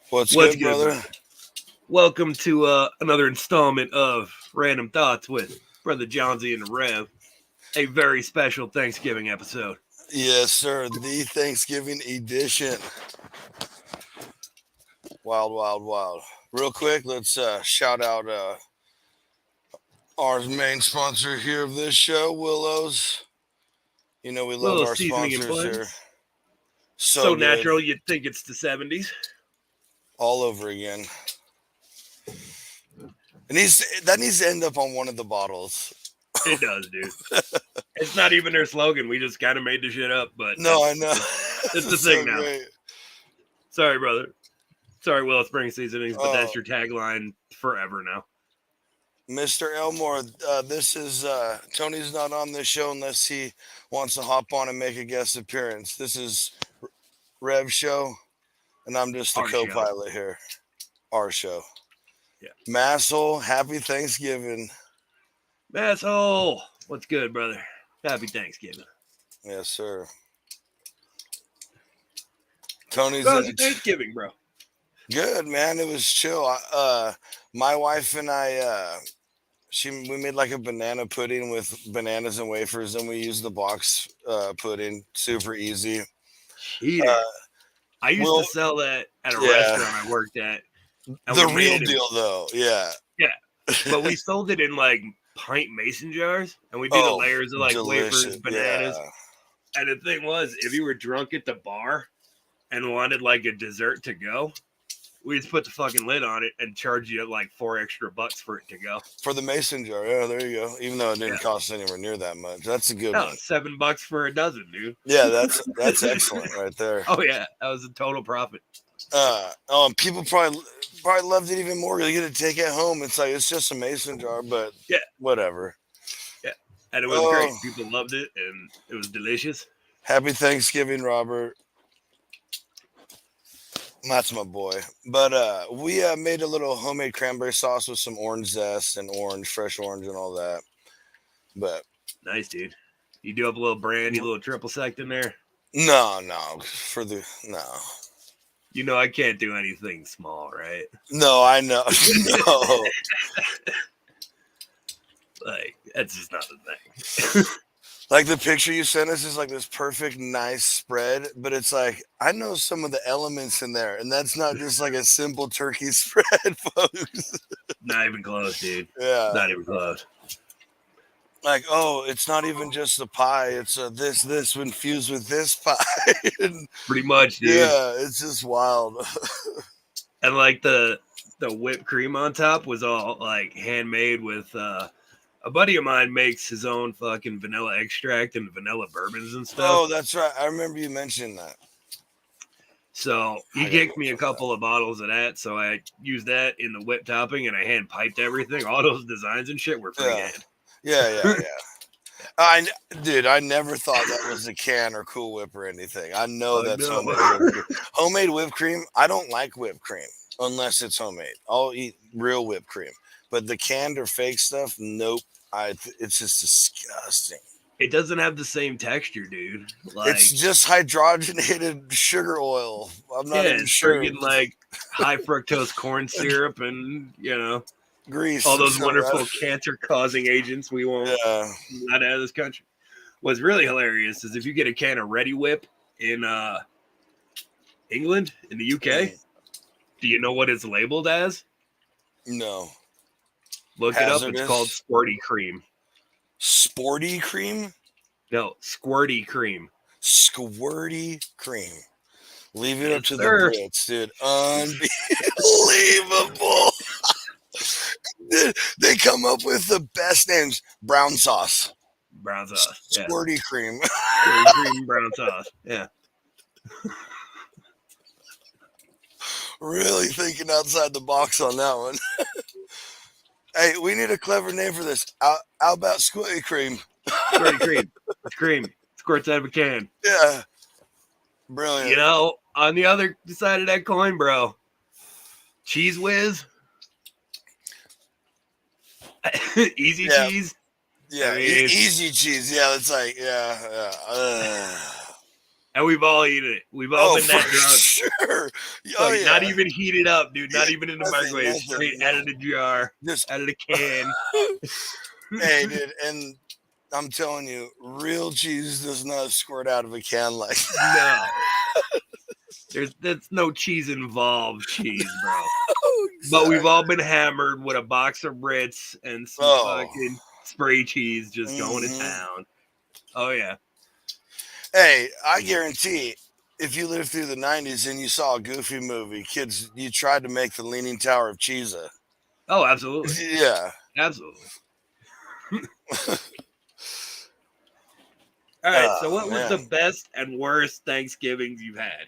What's What's good, good, brother? Welcome to another installment of Random Thoughts with Brother Johnsy and Rev. A very special Thanksgiving episode. Yes, sir. The Thanksgiving edition. Wild, wild, wild. Real quick, let's shout out our main sponsor here of this show, Willow's. You know we love Little our seasoning and sponsors here. blends. So So good, natural you'd think it's the 70s. all over again. That needs to end up on one of the bottles. It does, dude. It's not even their slogan. We just kind of made the shit up, but No, I know. it's the It's thing so now. great. Sorry, brother. Sorry, Willow Spring Seasonings, but Oh. that's your tagline forever now. Mr. Elmore, this is Tony's not on this show unless he wants to hop on and make a guest appearance. This is Rev show, and I'm just the Our show. co-pilot here. Our show. Yeah. Masshole, happy Thanksgiving. Asshole. What's good, brother? Happy Thanksgiving. Yes, sir. Tony's How's your Thanksgiving, bro? good, man. It was chill. My wife and I, we made like a banana pudding with bananas and wafers, and we used the box pudding. Super easy. Cheater. I used to sell that at a restaurant I worked at. The real deal, though. Yeah. Yeah. But we sold it in like pint mason jars, and we do the layers of like delicious. wafers, bananas. Yeah. And the thing was, if you were drunk at the bar and wanted like a dessert to go, we just put the fucking lid on it and charge you like $4 extra for it to go. For the mason jar, yeah, there you go. Even though it didn't cost anywhere near that much. That's a good one. $7 for a dozen, dude. Yeah, that's excellent right there. Oh yeah, that was a total profit. People probably loved it even more. You get to take it home. It's like it's just a mason jar, but whatever. Yeah, and it was great. People loved it, and it was delicious. Happy Thanksgiving, Robert. That's my boy. But we made a little homemade cranberry sauce with some orange zest and fresh orange and all that. But nice, dude. You do up a little brandy, a little triple sec in there? No. You know I can't do anything small, right? No, I know. No. Like, that's just not the thing. Like the picture you sent us is like this perfect, nice spread, but it's like, I know some of the elements in there, and that's not just like a simple turkey spread, folks. Not even close, dude. Yeah. Not even close. Like, it's not even just a pie. It's this infused with this pie. Pretty much, dude. Yeah, it's just wild. And like the whipped cream on top was all like handmade with a buddy of mine makes his own fucking vanilla extract and vanilla bourbons and stuff. Oh, that's right. I remember you mentioning that. So he kicked me a couple of bottles of that. So I used that in the whip topping and I hand piped everything. All those designs and shit were freehand. Yeah. I never thought that was a can or Cool Whip or anything. I know that's homemade whipped cream. Homemade whipped cream. I don't like whipped cream unless it's homemade. I'll eat real whipped cream. But the canned or fake stuff, nope. It's just disgusting. It doesn't have the same texture, dude. Like, it's just hydrogenated sugar oil. I'm not even sure. It's like high fructose corn syrup and, grease. All those wonderful cancer-causing agents we want out of this country. What's really hilarious is if you get a can of Ready Whip in England, in the UK, do you know what it's labeled as? No. Look Hazardous? It up. It's called Squirty Cream. Sporty cream? No, Squirty Cream. Squirty cream. Leave it up to the Brits, dude. Unbelievable. Dude, they come up with the best names. Brown sauce. Squirty cream. Squirty cream brown sauce. Yeah. Really thinking outside the box on that one. Hey, we need a clever name for this. How about Squirty cream? Squirty cream. It's cream. Squirts out of a can. Yeah. Brilliant. On the other side of that coin, bro, Cheese Whiz. Easy cheese. Yeah, easy cheese. Yeah, it's like, And we've all eaten it. We've all been that drunk. Sure. Oh Like, yeah. not even heated up, dude. Not even in the Nothing, microwave. Straight out of the jar, Just out of the can. hey, dude, and I'm telling you, real cheese does not squirt out of a can like that. No. That's no cheese involved cheese, bro. Exactly. But we've all been hammered with a box of Ritz and some fucking spray cheese just going to town. Oh, yeah. Hey, I guarantee if you lived through the 90s and you saw a Goofy movie, kids, you tried to make the Leaning Tower of Cheesa. Oh, absolutely. Yeah. Absolutely. All right. So, what was the best and worst Thanksgivings you've had?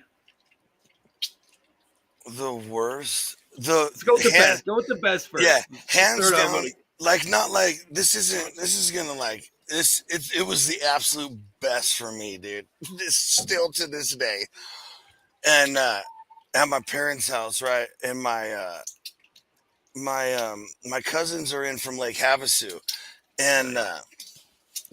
The worst? Let's go with the best. Go with the best first. Yeah, hands down. Like, not like this is gonna like this. It was the absolute best for me, dude. This still to this day. And at my parents' house, right? And my cousins are in from Lake Havasu, and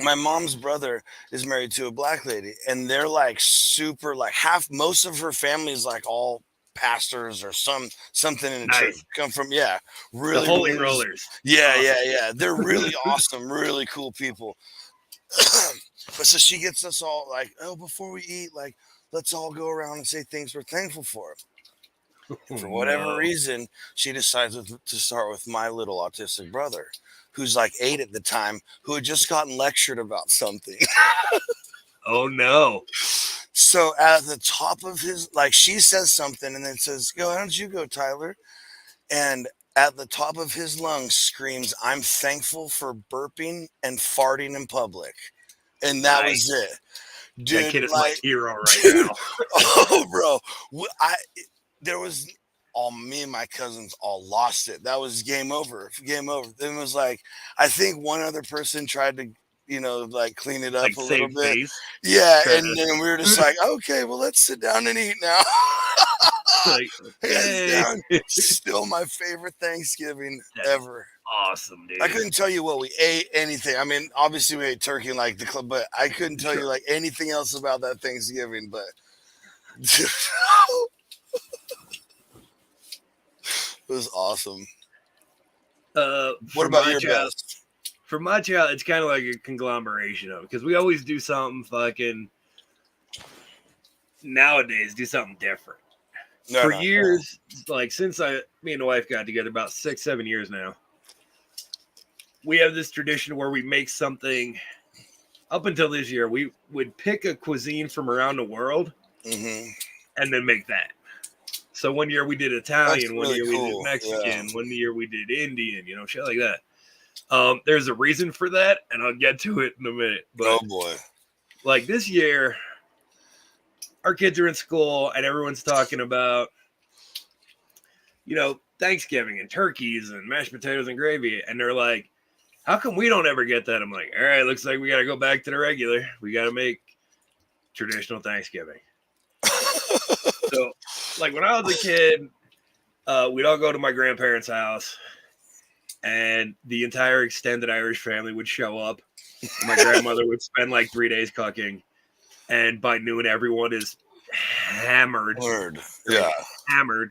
my mom's brother is married to a black lady, and they're like super like most of her family is like all pastors or something in the church. Come from really the Holy Rollers. Yeah. They're really awesome, really cool people. But so she gets us all like, oh, before we eat, like, let's all go around and say things we're thankful for. And for whatever reason, she decides to start with my little autistic brother, who's like 8 at the time, who had just gotten lectured about something. Oh no. So at the top of his, like, she says something and then says, "Go, why don't you go, Tyler?" And at the top of his lungs screams, "I'm thankful for burping and farting in public." And that was it. Dude, that kid is my hero now. Oh, bro. There was me and my cousins all lost it. That was game over. Then it was like, I think one other person tried to, like clean it up like a little bit. Face. Yeah. And then we were just like, okay, well, let's sit down and eat now. Like, hands down, still my favorite Thanksgiving ever. Awesome, dude. I couldn't tell you what we ate, anything. I mean, obviously we ate turkey and like the club, but I couldn't tell you like anything else about that Thanksgiving. But it was awesome. What about your best? For my child, it's kind of like a conglomeration of it because we always do something fucking nowadays, do something different. For years, like since me and the wife got together about 6-7 years now, we have this tradition where we make something. Up until this year, we would pick a cuisine from around the world and then make that. So one year we did Italian, one year we did Mexican, one year we did Indian, shit like that. There's a reason for that, and I'll get to it in a minute. But, oh boy. Like this year, our kids are in school and everyone's talking about, Thanksgiving and turkeys and mashed potatoes and gravy. And they're like, how come we don't ever get that? I'm like, all right, looks like we got to go back to the regular. We got to make traditional Thanksgiving. So, like when I was a kid, we'd all go to my grandparents' house and the entire extended Irish family would show up. My grandmother would spend like 3 days cooking. And by noon, everyone is hammered. Yeah. Hammered.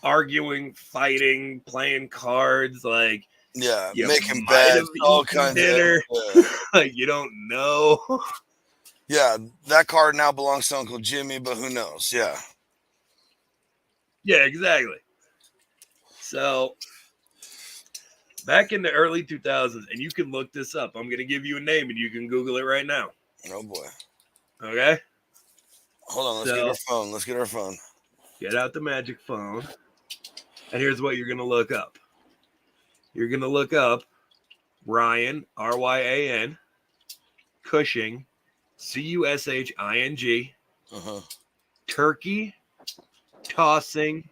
Arguing, fighting, playing cards, like making beds, all kinds dinner. Like you don't know. Yeah, that card now belongs to Uncle Jimmy, but who knows? Yeah. Yeah, exactly. So back in the early 2000s, and you can look this up. I'm going to give you a name, and you can Google it right now. Oh boy. Okay. Hold on. Let's get our phone. Get out the magic phone. And here's what you're going to look up. You're going to look up Ryan, Ryan, Cushing, Cushing, turkey tossing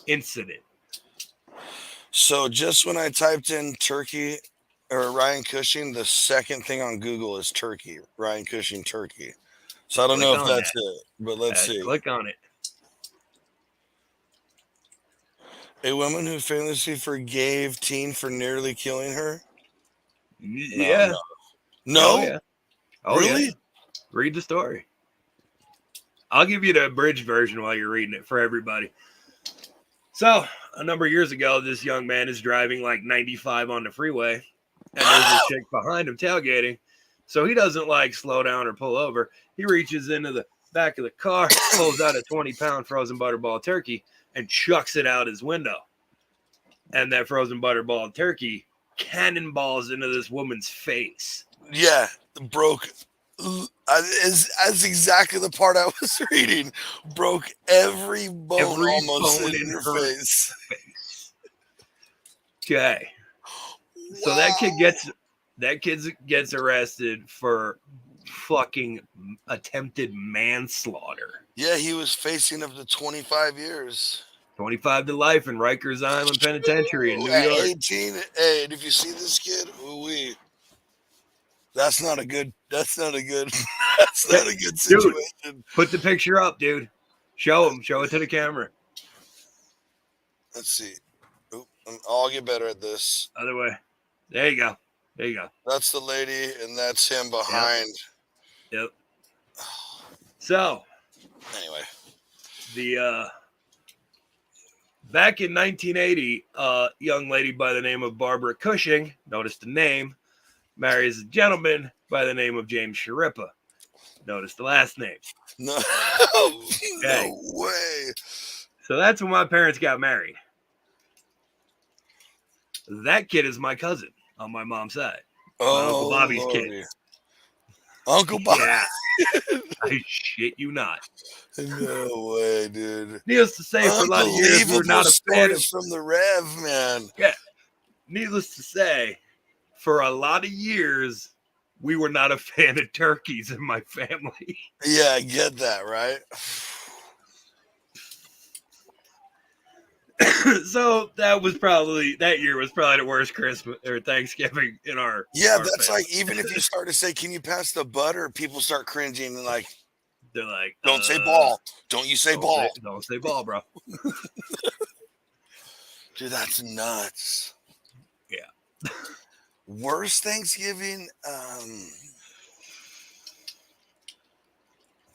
incident. So just when I typed in turkey or Ryan Cushing, the second thing on Google is turkey, Ryan Cushing turkey. So I don't know if that's it, but let's see. Click on it. A woman who famously forgave teen for nearly killing her? Yeah. No? Oh, yeah. Really? Yeah. Read the story. I'll give you the abridged version while you're reading it for everybody. So, a number of years ago, this young man is driving like 95 on the freeway, and there's a chick behind him tailgating. So he doesn't like slow down or pull over. He reaches into the back of the car, pulls out a 20-pound frozen butterball turkey, and chucks it out his window. And that frozen butterball turkey cannonballs into this woman's face. Yeah, broke. As exactly the part I was reading. Broke every bone almost in her face. Okay. Wow. So that kid gets arrested for fucking attempted manslaughter. Yeah, he was facing up to 25 years. 25 to life in Rikers Island Penitentiary in New York. 18. Hey, and if you see this kid, that's not a good situation. Dude, put the picture up, dude. Show it to the camera. Let's see. I'll get better at this. Other way. There you go. That's the lady, and that's him behind. Yep. So, anyway, back in 1980, a young lady by the name of Barbara Cushing, notice the name, marries a gentleman by the name of James Sharippa. Notice the last name. No, okay. No way. So that's when my parents got married. That kid is my cousin on my mom's side. Uncle Bobby's kid. Uncle Bobby. Yeah. I shit you not. No way, dude. Needless to say, for a lot of years, we're not a fan of from the Rev, man. Yeah. Needless to say, for a lot of years, we were not a fan of turkeys in my family. Yeah, I get that, right? So that year was probably the worst Christmas or Thanksgiving in our that's family. like, even if you start to say, can you pass the butter, people start cringing and like, they're like, don't say ball. Don't you say ball. Don't say ball, bro. Dude, that's nuts. Yeah. Worst Thanksgiving,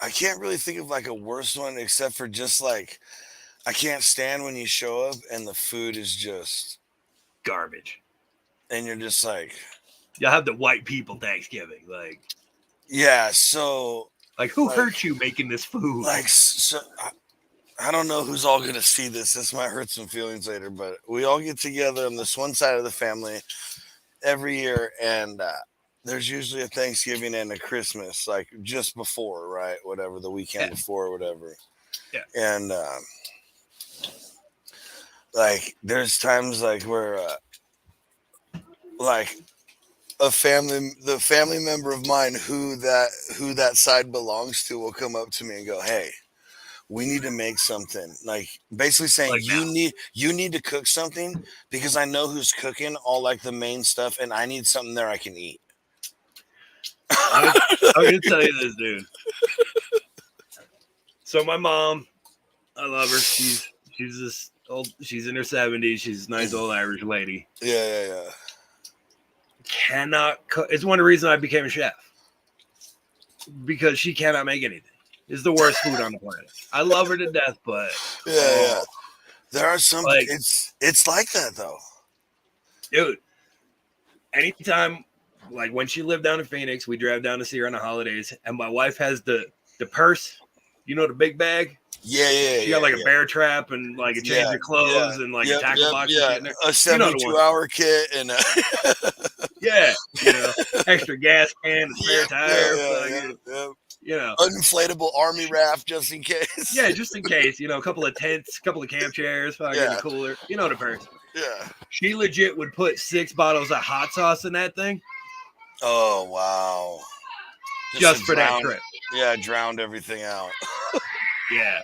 I can't really think of like a worse one except for just like, I can't stand when you show up and the food is just garbage. And you're just like, you'll have the white people Thanksgiving. Like, yeah. So like, who hurt you making this food? Like, so I don't know who's all going to see this. This might hurt some feelings later, but we all get together on this one side of the family every year. And there's usually a Thanksgiving and a Christmas, like just before, right? Whatever, the weekend before, whatever. Yeah. And, like, there's times like where, like, the family member of mine who that side belongs to will come up to me and go, "Hey, we need to make something." Like, basically saying, like, you need to cook something because I know who's cooking all like the main stuff, and I need something there I can eat. I'm gonna tell you this, dude. So my mom, I love her. She's this old. She's in her 70s. She's a nice old Irish lady. Yeah. Cannot cook. It's one of the reasons I became a chef, because she cannot make anything. It's the worst food on the planet. I love her to death, but yeah. There are some. Like, it's like that though, dude. Anytime, like when she lived down in Phoenix, we drive down to see her on the holidays, and my wife has the purse. You know, the big bag. Yeah. She got like a bear trap and like a change of clothes and like a tackle box. Yeah, a 72-hour kit and extra gas can, a spare tire. You know, inflatable army raft just in case. Yeah, just in case. You know, a couple of tents, a couple of camp chairs, fucking a cooler. You know the person. Yeah. She legit would put 6 bottles of hot sauce in that thing. Oh wow! Just for that trip. Yeah, drowned everything out. Yeah.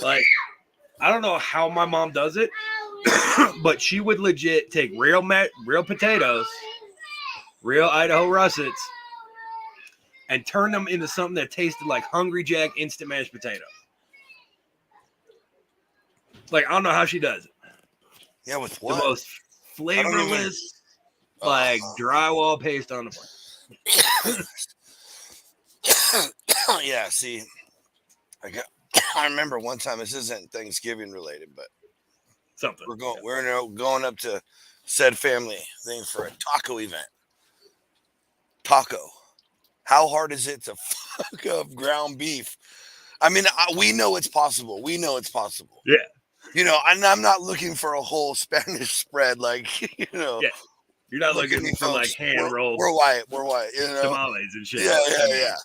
Like, I don't know how my mom does it, but she would legit take real potatoes, real Idaho russets, and turn them into something that tasted like Hungry Jack instant mashed potatoes. Like, I don't know how she does it. Yeah, with what? The most flavorless, like drywall paste on the plate. Yeah, see, I got, I remember one time. This isn't Thanksgiving related, but Something. going up to said family thing for a taco event. Taco. How hard is it to fuck up ground beef? I mean, we know it's possible. We know it's possible. Yeah. I'm not looking for a whole Spanish spread, like Yeah. You're not look at me, looking for like folks. hand rolled We're white. We're white. tamales and shit. Yeah.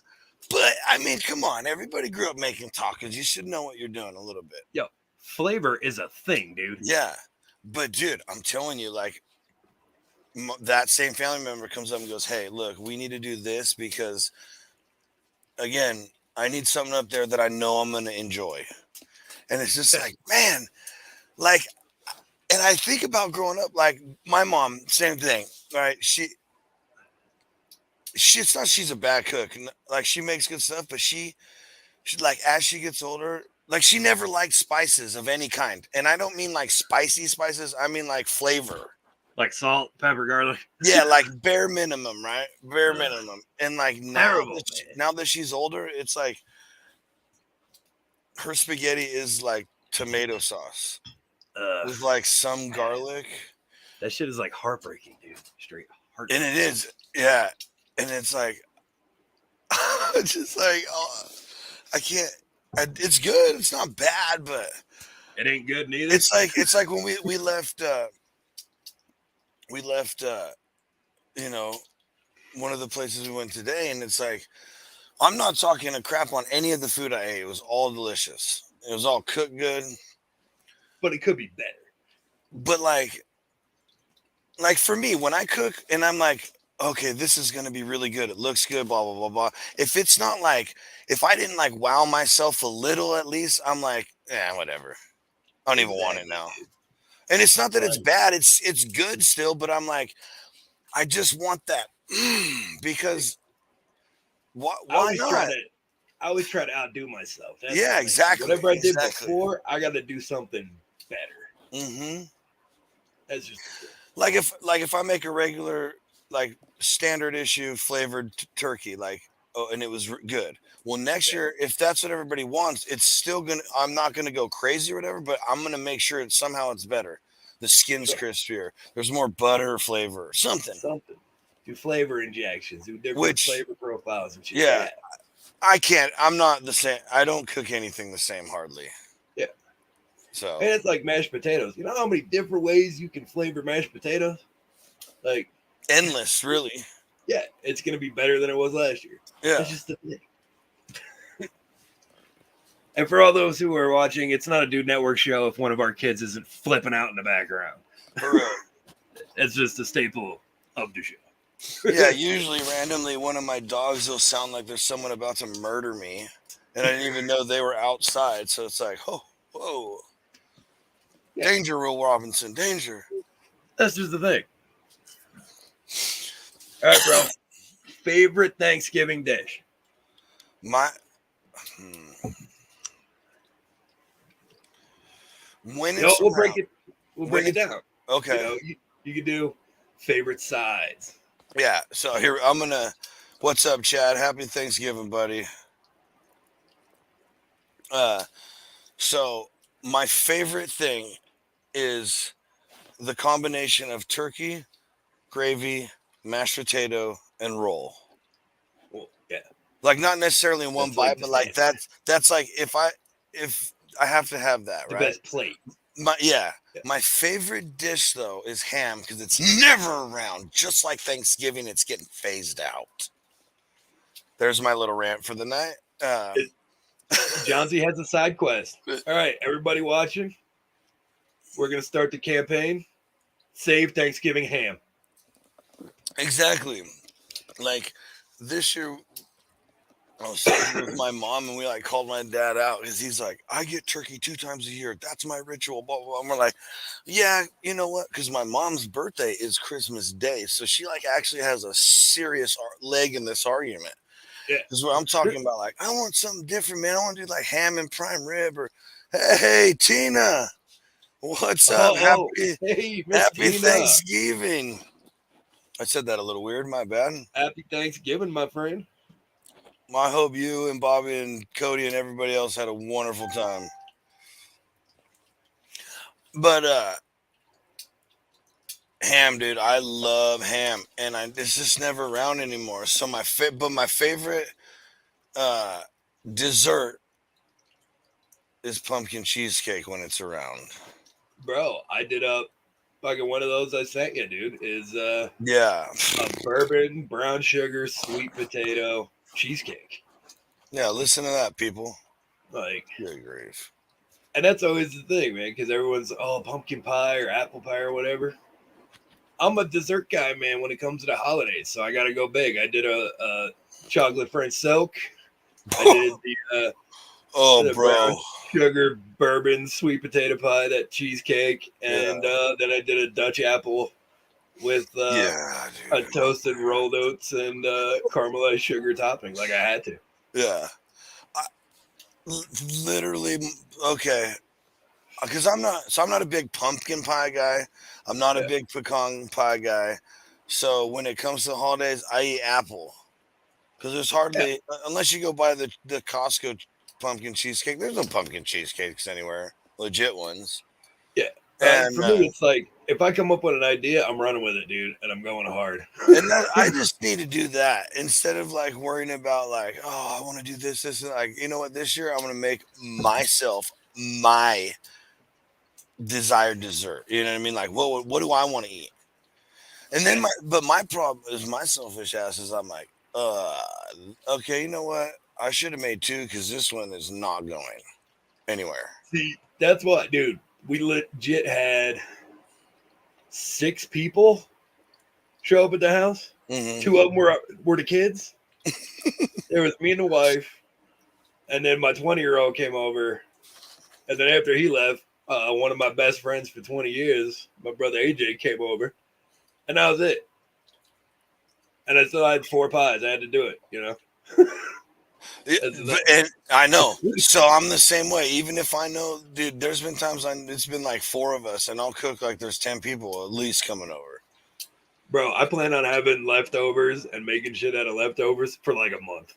But I mean, come on. Everybody grew up making tacos. You should know what you're doing a little bit. Yo, flavor is a thing, dude. Yeah, but dude, I'm telling you, like that same family member comes up and goes, "Hey, look, we need to do this because, again, I need something up there that I know I'm gonna enjoy." And it's just like, man, like, and I think about growing up, like my mom, same thing, right? It's not she's a bad cook, like she makes good stuff, but she like as she gets older, like she never liked spices of any kind, and I don't mean like spicy spices, I mean like flavor. Like salt, pepper, garlic. Yeah, like bare minimum, right? Bare minimum. And like now that she's older, it's like her spaghetti is like tomato sauce with like some garlic. That shit is like heartbreaking, dude. Straight heartbreaking. And it is, yeah. And it's like, just like, oh, I can't. It's good. It's not bad, but it ain't good neither. It's like when we left. We left, one of the places we went today, and it's like, I'm not talking a crap on any of the food I ate. It was all delicious. It was all cooked good. But it could be better. But like for me, when I cook and I'm like, okay, this is going to be really good. It looks good, blah, blah, blah, blah. If it's not like, if I didn't like wow myself a little at least, I'm like, whatever. I don't even want it now. And it's not that it's bad. It's good still, but I'm like, I just want that because why not? I always try to outdo myself. That's exactly. Whatever I did before, I got to do something better. Mm-hmm. That's just like if I make a regular like standard issue flavored turkey, like and it was good. Well, next year, if that's what everybody wants, it's still I'm not gonna go crazy or whatever, but I'm gonna make sure it's better. The skin's crispier. There's more butter flavor. Something. Do flavor injections. Do different flavor profiles and shit. Yeah. I can't. I'm not the same. I don't cook anything the same hardly. Yeah. So. And it's like mashed potatoes. You know how many different ways you can flavor mashed potatoes? Like endless, really. Yeah, it's gonna be better than it was last year. Yeah. That's just the thing. And for all those who are watching, it's not a Dude Network show if one of our kids isn't flipping out in the background. For real. It's just a staple of the show. Yeah, usually randomly one of my dogs will sound like there's someone about to murder me. And I didn't even know they were outside. So it's like, oh, whoa. Yeah. Danger, Will Robinson, danger. That's just the thing. All right, bro. Favorite Thanksgiving dish? When it's we'll break it down. Okay. You could do favorite sides. Yeah. So here what's up, Chad? Happy Thanksgiving, buddy. So my favorite thing is the combination of turkey, gravy, mashed potato, and roll. Well, yeah. Like not necessarily in one bite, but like that's like if I have to have that, the right? Best plate. My favorite dish though is ham because it's never around. Just like Thanksgiving, it's getting phased out. There's my little rant for the night. Johnsy has a side quest. All right, everybody watching, we're gonna start the campaign. Save Thanksgiving ham. Exactly. Like this year, I was sitting with my mom and we like called my dad out because he's like, I get turkey 2 times a year. That's my ritual. Blah, blah, blah. And we're like, yeah, you know what? Because my mom's birthday is Christmas Day. So she like actually has a serious leg in this argument. Yeah. Because what I'm talking about, like, I want something different, man. I want to do like ham and prime rib or, hey, Tina, what's up? Happy Tina. Thanksgiving. I said that a little weird. My bad. Happy Thanksgiving, my friend. I hope you and Bobby and Cody and everybody else had a wonderful time. But ham, dude, I love ham, and it's just never around anymore. So my favorite uh, dessert is pumpkin cheesecake when it's around. Bro, I did up fucking one of those I sent you, dude. Is Yeah, a bourbon, brown sugar, sweet potato cheesecake. yeah. Listen to that, people. Like, Good grief. and that's always the thing, man, because everyone's pumpkin pie or apple pie or whatever. I'm a dessert guy, man, when it comes to the holidays, so I got to go big. I did a chocolate French silk. I did Oh, the brown bro. sugar bourbon sweet potato pie, that cheesecake, Yeah, and then I did a Dutch apple with yeah, a dude. toasted rolled oats and caramelized sugar topping, like I had to. Yeah. I, literally, okay. Because I'm not a big pumpkin pie guy. I'm not a Yeah, big pecan pie guy. So when it comes to the holidays, I eat apple. Because there's yeah, hardly, unless you go buy the Costco pumpkin cheesecake, there's no pumpkin cheesecakes anywhere, legit ones. yeah. And For me, it's like if I come up with an idea, I'm running with it, dude, and I'm going hard. I just need to do that instead of like worrying about like, oh, I want to do this, and like, you know what? This year I'm gonna make myself my desired dessert. You know what I mean? Like, what do I want to eat? And then Yeah. my problem is my selfish ass is I'm like, uh, okay, you know what? I should have made two because this one is not going anywhere. See, that's what, dude. We legit had 6 people show up at the house. Hmm. 2 of them were the kids. There was me and the wife, and then my 20-year-old came over. And then after he left, one of my best friends for 20 years, my brother AJ, came over, and that was it. And I still had 4 pies. I had to do it, you know. That's the thing. And I know, so I'm the same way. Even if I know, dude, there's been times it's been like four of us, and I'll cook like there's 10 people at least coming over. Bro, I plan on having leftovers and making shit out of leftovers for like a month.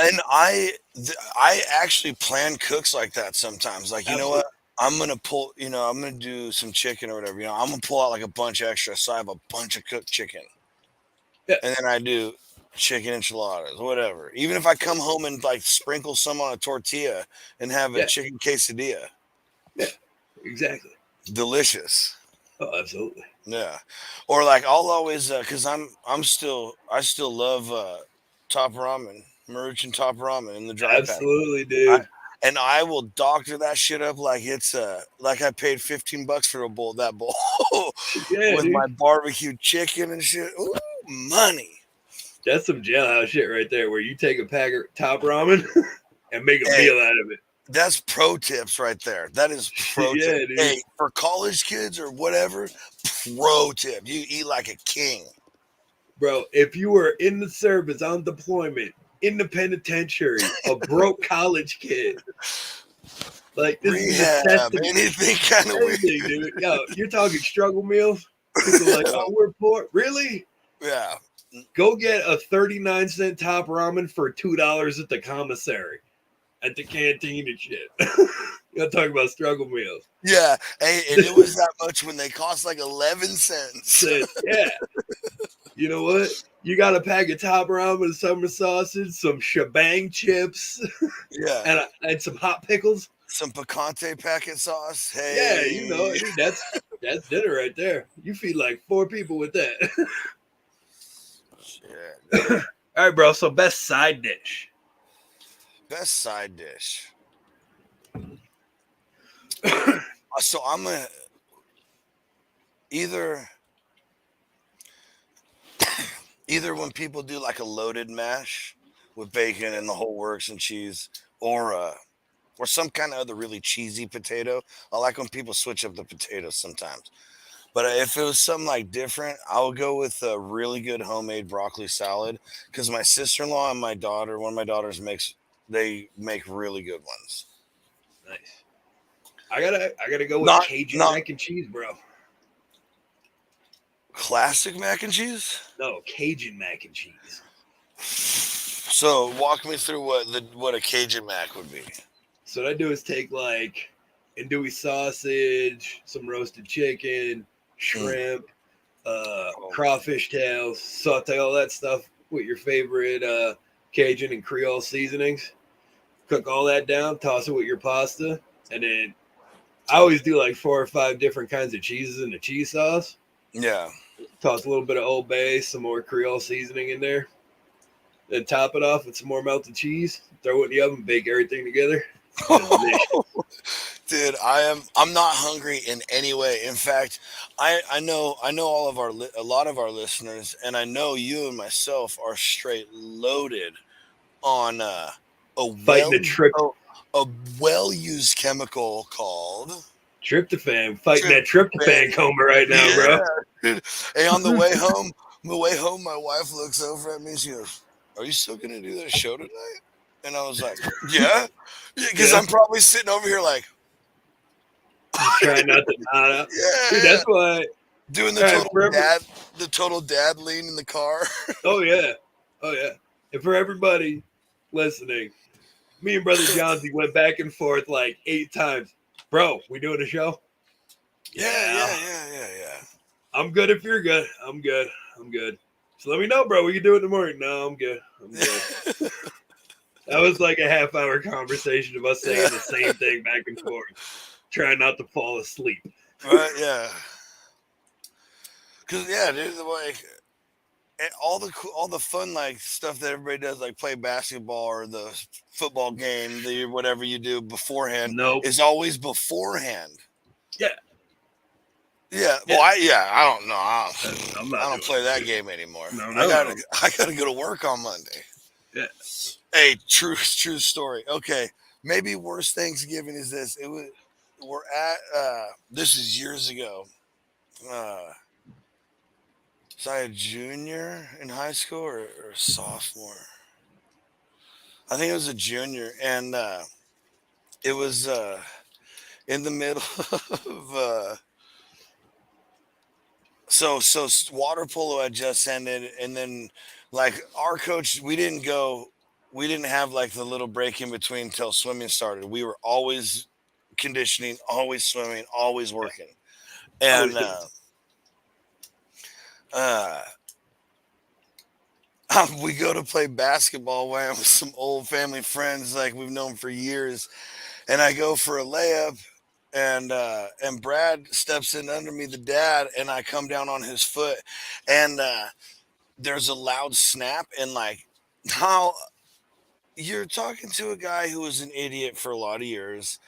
And I actually plan cooks like that sometimes. Like, you know what? Absolutely. I'm gonna do some chicken or whatever. I'm gonna pull out like a bunch extra, so I have a bunch of cooked chicken, Yeah, and then I do chicken enchiladas, whatever. Even if I come home and like sprinkle some on a tortilla and have a yeah, chicken quesadilla, yeah, exactly. delicious. Oh, absolutely. Yeah, or like I'll always because I still love top ramen, Maruchan top ramen in the dry pack. Absolutely, I dude. and I will doctor that shit up like it's like I paid $15 for a bowl that bowl Yeah, with dude. my barbecue chicken and shit. Ooh, money. That's some jailhouse shit right there, where you take a pack of top ramen and make a Hey, meal out of it. that's pro tips right there. That is pro tip. Yeah, dude. Hey, for college kids or whatever, pro tip. You eat like a king. Bro, if you were in the service on deployment, in the penitentiary, a broke college kid, like this is Rehab, necessity. anything kind of weird. Anything, dude. Yo, you're talking struggle meals. People are like, oh, we're poor. Really? Yeah. Go get a 39-cent top ramen for $2 at the commissary, at the canteen and shit. You gotta talk about struggle meals. Yeah. Hey, and it was that much when they cost like 11 cents. Said, yeah. You know what? You got a pack of top ramen, summer sausage, some shebang chips, Yeah. and some hot pickles. Some picante packet sauce. Yeah, Hey. you know, dude, that's dinner right there. You feed like 4 people with that. Shit. All right, bro. So best side dish. Best side dish. So I'm gonna either when people do like a loaded mash with bacon and the whole works and cheese, or some kind of other really cheesy potato. I like when people switch up the potatoes sometimes. But if it was something like different, I would go with a really good homemade broccoli salad because my sister-in-law and one of my daughters they make really good ones. Nice. I gotta go with Not Cajun not mac and cheese, bro. classic mac and cheese. No, Cajun mac and cheese. So walk me through what a Cajun mac would be. So what I do is take like andouille sausage, some roasted chicken, shrimp, crawfish tails, saute all that stuff with your favorite Cajun and Creole seasonings. Cook all that down, toss it with your pasta, and then I always do like 4 or 5 different kinds of cheeses in the cheese sauce. Yeah. Toss a little bit of Old Bay, some more Creole seasoning in there. Then top it off with some more melted cheese. Throw it in the oven, bake everything together. Dude, I'm not hungry in any way. In fact, I know a lot of our listeners, and I know you and myself are straight loaded on a Fighting the trip, a well used chemical called tryptophan. Fighting that tryptophan coma right now, bro. Dude. Hey, on the way home, my wife looks over at me and she goes, "Are you still gonna do that show tonight?" And I was like, "Yeah," because I'm probably sitting over here like trying not to nod up. Yeah, dude, that's why doing the total dad lean in the car. Oh yeah. And for everybody listening, me and brother Johnsy went back and forth like 8 times. Bro, we doing a show? Yeah. I'm good if you're good. I'm good. So let me know, bro. We can do it in the morning. No, I'm good. That was like a half-hour conversation of us saying the same thing back and forth, trying not to fall asleep. Right? Yeah. Because dude, like all the fun like stuff that everybody does, like play basketball or the football game, whatever you do beforehand, is always beforehand. Yeah. Yeah. Well, I don't know. I don't play that game anymore. No. I gotta go to work on Monday. Yeah. Hey, true story. Okay, maybe worst Thanksgiving is this. We're at this is years ago. Was I a junior in high school or sophomore? I think it was a junior, and it was in the middle of so water polo had just ended, and then like our coach, we didn't have like the little break in between until swimming started. We were always conditioning, always swimming, always working, and we go to play basketball with some old family friends like we've known for years, and I go for a layup, and Brad steps in under me, the dad, and I come down on his foot, and there's a loud snap, and like how you're talking to a guy who was an idiot for a lot of years,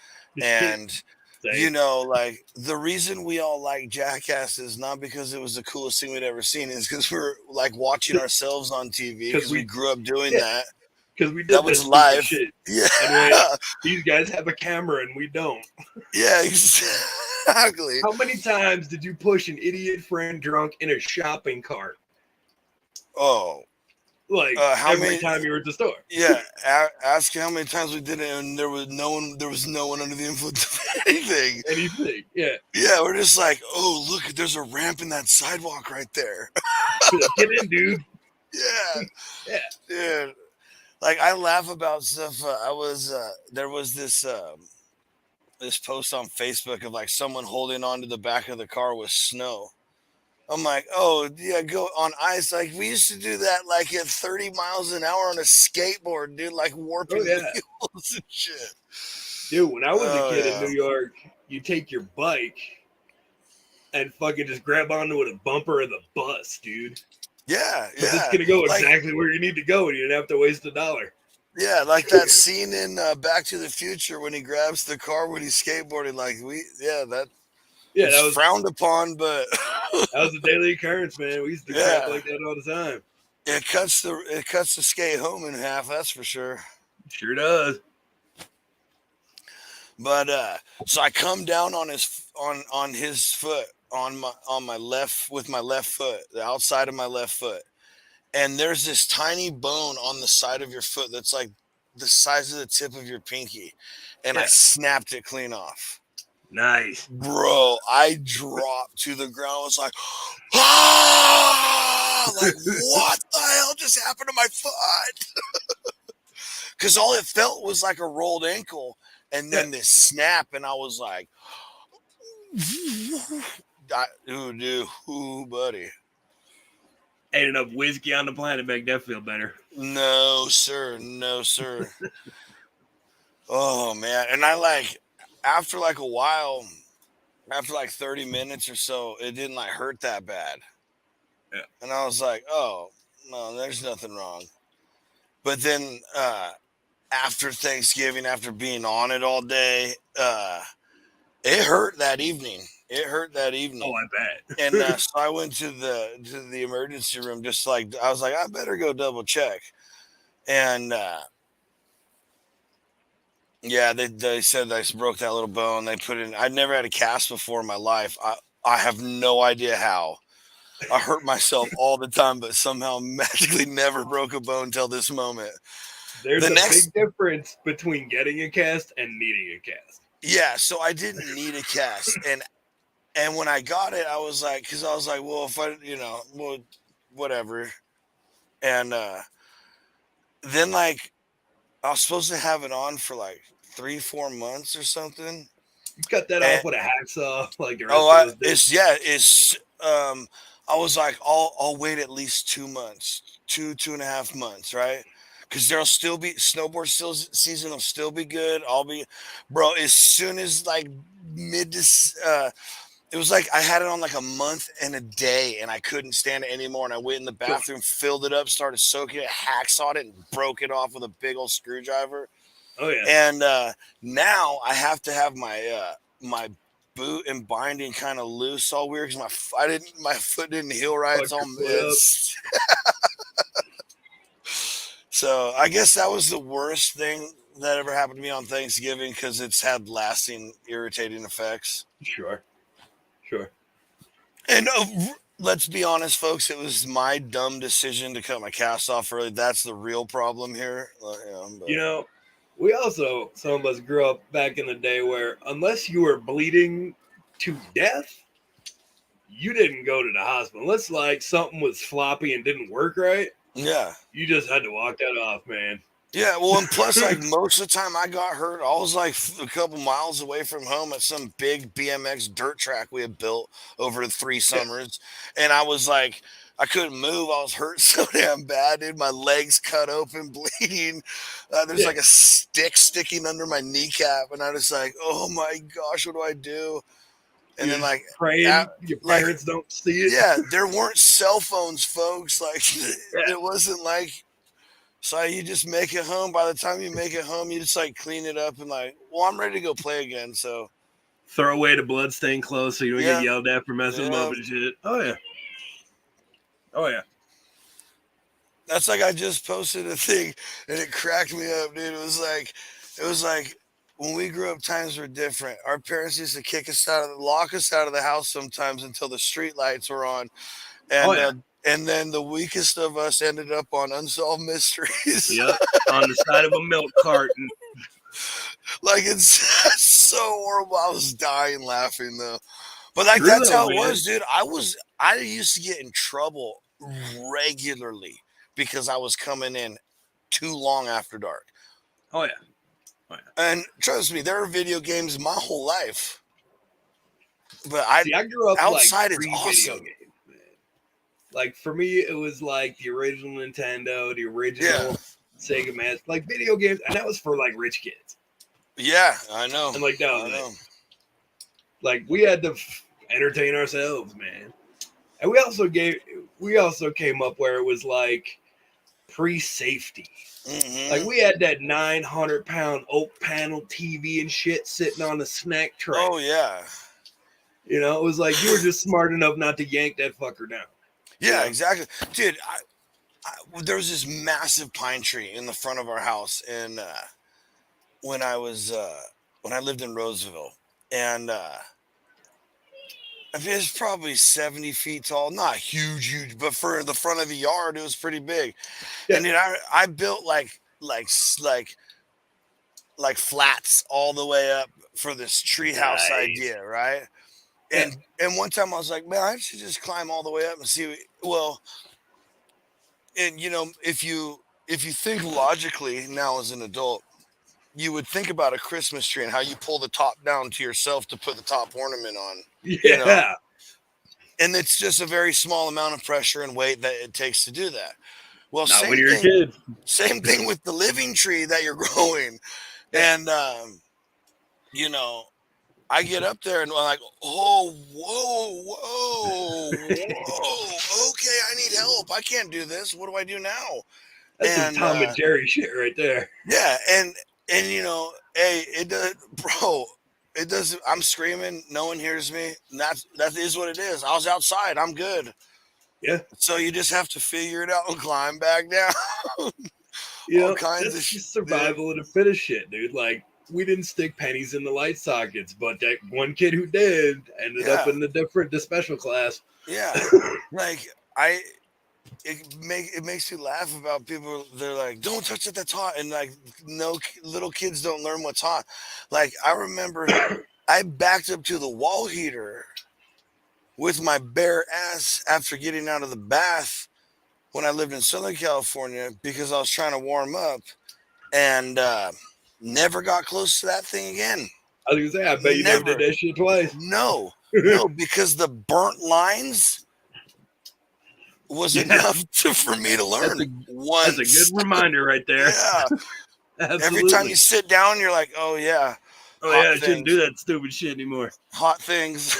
and like the reason we all like Jackass is not because it was the coolest thing we'd ever seen, is because we're like watching ourselves on TV because we grew up doing that. Because we did that was live. Shit. Yeah. Anyway, these guys have a camera and we don't. Yeah, exactly. How many times did you push an idiot friend drunk in a shopping cart? Oh. Like every time you were at the store. Yeah. Ask how many times we did it and there was no one under the influence of anything. Yeah. Yeah, we're just like, oh, look, there's a ramp in that sidewalk right there. Get in, dude. Yeah. Dude. Like I laugh about stuff. There was this post on Facebook of like someone holding onto the back of the car with snow. I'm like, oh yeah, go on ice. Like we used to do that like at 30 miles an hour on a skateboard, dude, like warping wheels and shit. Dude, when I was a kid in New York, you take your bike and fucking just grab onto it, a bumper of the bus, dude. Yeah. It's gonna go exactly where you need to go, and you didn't have to waste $1. Yeah, like that scene in Back to the Future when he grabs the car when he's skateboarding. Like that was frowned upon, but that was a daily occurrence, man. We used to crap like that all the time. It cuts the skate home in half. That's for sure. Sure does. But so I come down on his foot on my left with my left foot, the outside of my left foot, and there's this tiny bone on the side of your foot that's like the size of the tip of your pinky, and I snapped it clean off. Nice. Bro, I dropped to the ground. I was like, ah! Like, what the hell just happened to my foot? Because all it felt was like a rolled ankle and then this snap. And I was like, ooh, buddy. Ain't enough whiskey on the planet make that feel better. No, sir. No, sir. Oh, man. And I like, after like a while, after like 30 minutes or so, it didn't like hurt that bad. Yeah. And I was like, oh, no, there's nothing wrong. But then after Thanksgiving, after being on it all day, it hurt that evening. Oh, I bet. And so I went to the emergency room, just like, I was like, I better go double check. And yeah, they said I broke that little bone. They put in, I'd never had a cast before in my life. I have no idea how. I hurt myself all the time, but somehow magically never broke a bone till this moment. There's a big difference between getting a cast and needing a cast. Yeah, so I didn't need a cast. And when I got it, I was like, because I was like, well, if I, well, whatever. And then, like, I was supposed to have it on for like 3-4 months or something. You cut that off with a hacksaw, like the rest I was like, I'll wait at least 2 months, 2.5 months, right? Because there'll still be snowboard season will still be good. Bro. As soon as like it was like I had it on like a month and a day, and I couldn't stand it anymore. And I went in the bathroom, filled it up, started soaking it, hacksawed it, and broke it off with a big old screwdriver. Oh yeah. And now I have to have my my boot and binding kind of loose, all weird because my foot didn't heal right. It's all missed. So I guess that was the worst thing that ever happened to me on Thanksgiving because it's had lasting irritating effects. Sure. And let's be honest, folks, it was my dumb decision to cut my cast off early. That's the real problem here. We also, some of us grew up back in the day where unless you were bleeding to death, you didn't go to the hospital. Unless like something was floppy and didn't work right. Yeah. You just had to walk that off, man. Yeah, well, and plus, like, most of the time I got hurt, I was, like, a couple miles away from home at some big BMX dirt track we had built over 3 summers, and I was, like, I couldn't move. I was hurt so damn bad, dude. My legs cut open, bleeding. There's, like, a stick sticking under my kneecap, and I was like, oh, my gosh, what do I do? And You're then, like, praying your parents don't see it. Yeah, there weren't cell phones, folks. Like, it wasn't like... So you just make it home. By the time you make it home, you just like clean it up and like, well, I'm ready to go play again. So throw away the bloodstained clothes so you don't get yelled at for messing them up and shit. Oh yeah. That's like I just posted a thing and it cracked me up, dude. It was like when we grew up, times were different. Our parents used to lock us out of the house sometimes until the street lights were on. And and then the weakest of us ended up on Unsolved Mysteries. Yep, on the side of a milk carton. Like, it's so horrible. I was dying laughing, though. But, like, that's how it was, dude. I used to get in trouble regularly because I was coming in too long after dark. Oh, yeah. And trust me, there are video games my whole life. But I grew up outside, like it's awesome. Video games. Like, for me, it was like the original Nintendo, the original Sega Master, like video games. And that was for like rich kids. Yeah, I know. And like, that was like, we had to entertain ourselves, man. And we also came up where it was like pre-safety. Mm-hmm. Like, we had that 900-pound oak panel TV and shit sitting on the snack tray. Oh, yeah. It was like you were just smart enough not to yank that fucker down. Yeah, exactly. Dude, there was this massive pine tree in the front of our house and when I lived in Roseville. And I mean, it's probably 70 feet tall. Not huge, but for the front of the yard, it was pretty big. Yeah. And then I built like flats all the way up this treehouse idea, right? And one time I was like, man, I should just climb all the way up and see. Well, and if you think logically now as an adult, you would think about a Christmas tree and how you pull the top down to yourself to put the top ornament on. Yeah. And it's just a very small amount of pressure and weight that it takes to do that. Well, not when you're a kid. Same thing with the living tree that you're growing. And, I get up there and I'm like, oh, whoa. Okay, I need help. I can't do this. What do I do now? That's some Tom and Jerry shit right there. Yeah, and hey, it does, bro. It does. I'm screaming. No one hears me. And that is what it is. I was outside. I'm good. Yeah. So you just have to figure it out and climb back down. All kinds of shit. Survival of the fittest shit, dude. Like, we didn't stick pennies in the light sockets, but that one kid who did ended up in the special class. Yeah. Like it makes you laugh about people. They're like, don't touch it, that's hot. And like, no, little kids don't learn what's hot. Like, I remember I backed up to the wall heater with my bare ass after getting out of the bath when I lived in Southern California because I was trying to warm up, and never got close to that thing again. I was gonna say, I bet you never did that shit twice. No, because the burnt lines was enough for me to learn once. That's a good reminder right there. Yeah. Every time you sit down, you're like, oh yeah. Oh yeah, I shouldn't do that stupid shit anymore. Hot things.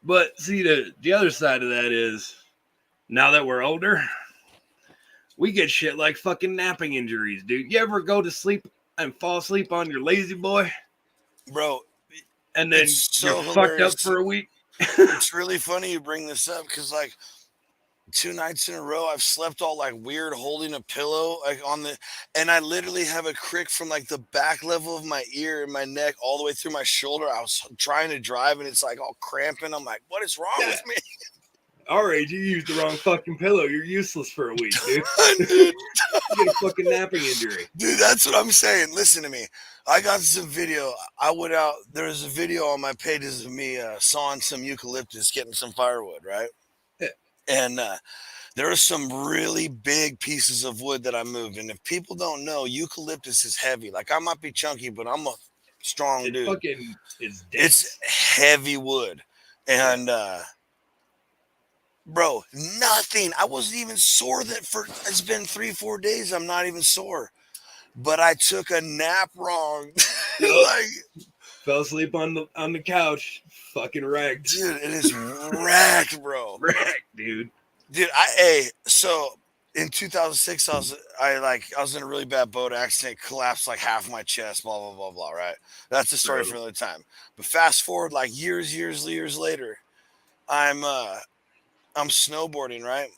But see, the other side of that is, now that we're older, we get shit like fucking napping injuries, dude. You ever go to sleep and fall asleep on your lazy boy? Bro. And then you're fucked up for a week? It's really funny you bring this up because, like, 2 nights in a row, I've slept all like weird, holding a pillow like and I literally have a crick from like the back level of my ear and my neck all the way through my shoulder. I was trying to drive and it's like all cramping. I'm like, what is wrong with me? All right, you used the wrong fucking pillow. You're useless for a week, dude. You get a fucking napping injury. Dude, that's what I'm saying. Listen to me. I got some video. I went out. There was a video on my pages of me sawing some eucalyptus, getting some firewood, right? Yeah. And there are some really big pieces of wood that I moved. And if people don't know, eucalyptus is heavy. Like, I might be chunky, but I'm a strong dude. It's heavy wood. And, bro, nothing. I wasn't even sore it's been 3-4 days. I'm not even sore. But I took a nap wrong. Fell asleep on the couch. Fucking wrecked. Dude, it is wrecked, bro. Wrecked, dude. Dude, so in 2006, I was in a really bad boat accident, collapsed like half my chest, blah, blah, blah, blah, right? That's the story for another time. But fast forward like years later, I'm snowboarding, right?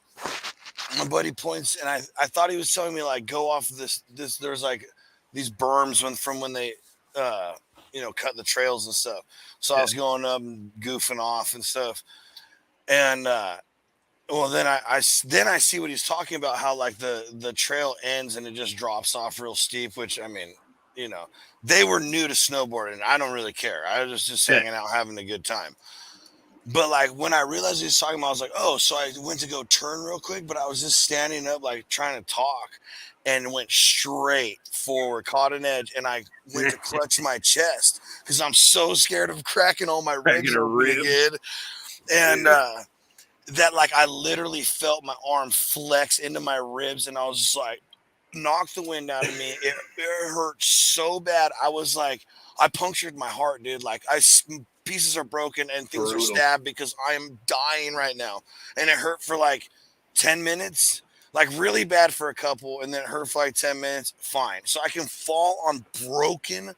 My buddy points, and I thought he was telling me like go off this. There's like these berms when they cut the trails and stuff. So I was going up and goofing off and stuff, and then I see what he's talking about, how like the trail ends and it just drops off real steep. Which, I mean, they were new to snowboarding. I don't really care. I was just hanging out, having a good time. But like when I realized he was talking about, I was like, oh, so I went to go turn real quick, but I was just standing up, like trying to talk, and went straight forward, caught an edge, and I went to clutch my chest because I'm so scared of cracking all my ribs again. And that, like, I literally felt my arm flex into my ribs, and I was just like, knocked the wind out of me. It hurt so bad. I was like, I punctured my heart, dude. Like, pieces are broken and things are stabbed because I am dying right now. And it hurt for like 10 minutes, like really bad for a couple. And then it hurt for like 10 minutes. Fine. So I can fall on broken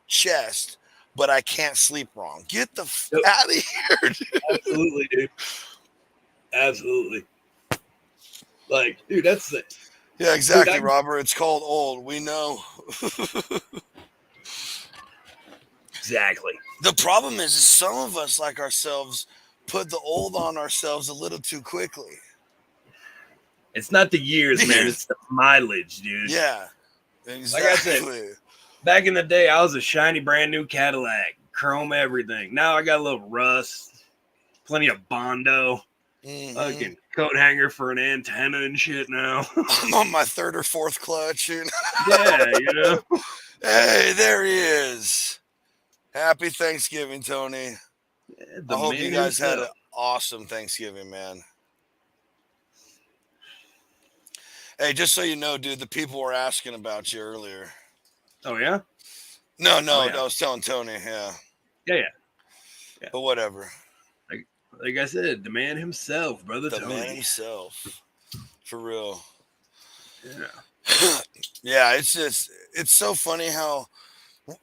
chest, but I can't sleep wrong. Get the out of here, dude. Absolutely, dude. Absolutely. Like, dude, that's it. Yeah, exactly, dude, Robert. It's called old. We know. Exactly. The problem is some of us, like ourselves, put the old on ourselves a little too quickly. It's not the years, man. It's the mileage, dude. Yeah. Exactly. Like I said, back in the day, I was a shiny, brand new Cadillac, chrome everything. Now I got a little rust, plenty of Bondo, fucking coat hanger for an antenna and shit now. I'm on my third or fourth clutch. Yeah, you know. Hey, there he is. Happy Thanksgiving, Tony. I hope you guys had an awesome Thanksgiving, man. Hey, just so you know, dude, the people were asking about you earlier. Oh, yeah? No, I was telling Tony, yeah. Yeah. But whatever. Like I said, the man himself, brother Tony. The man himself. For real. Yeah. Yeah, it's so funny how,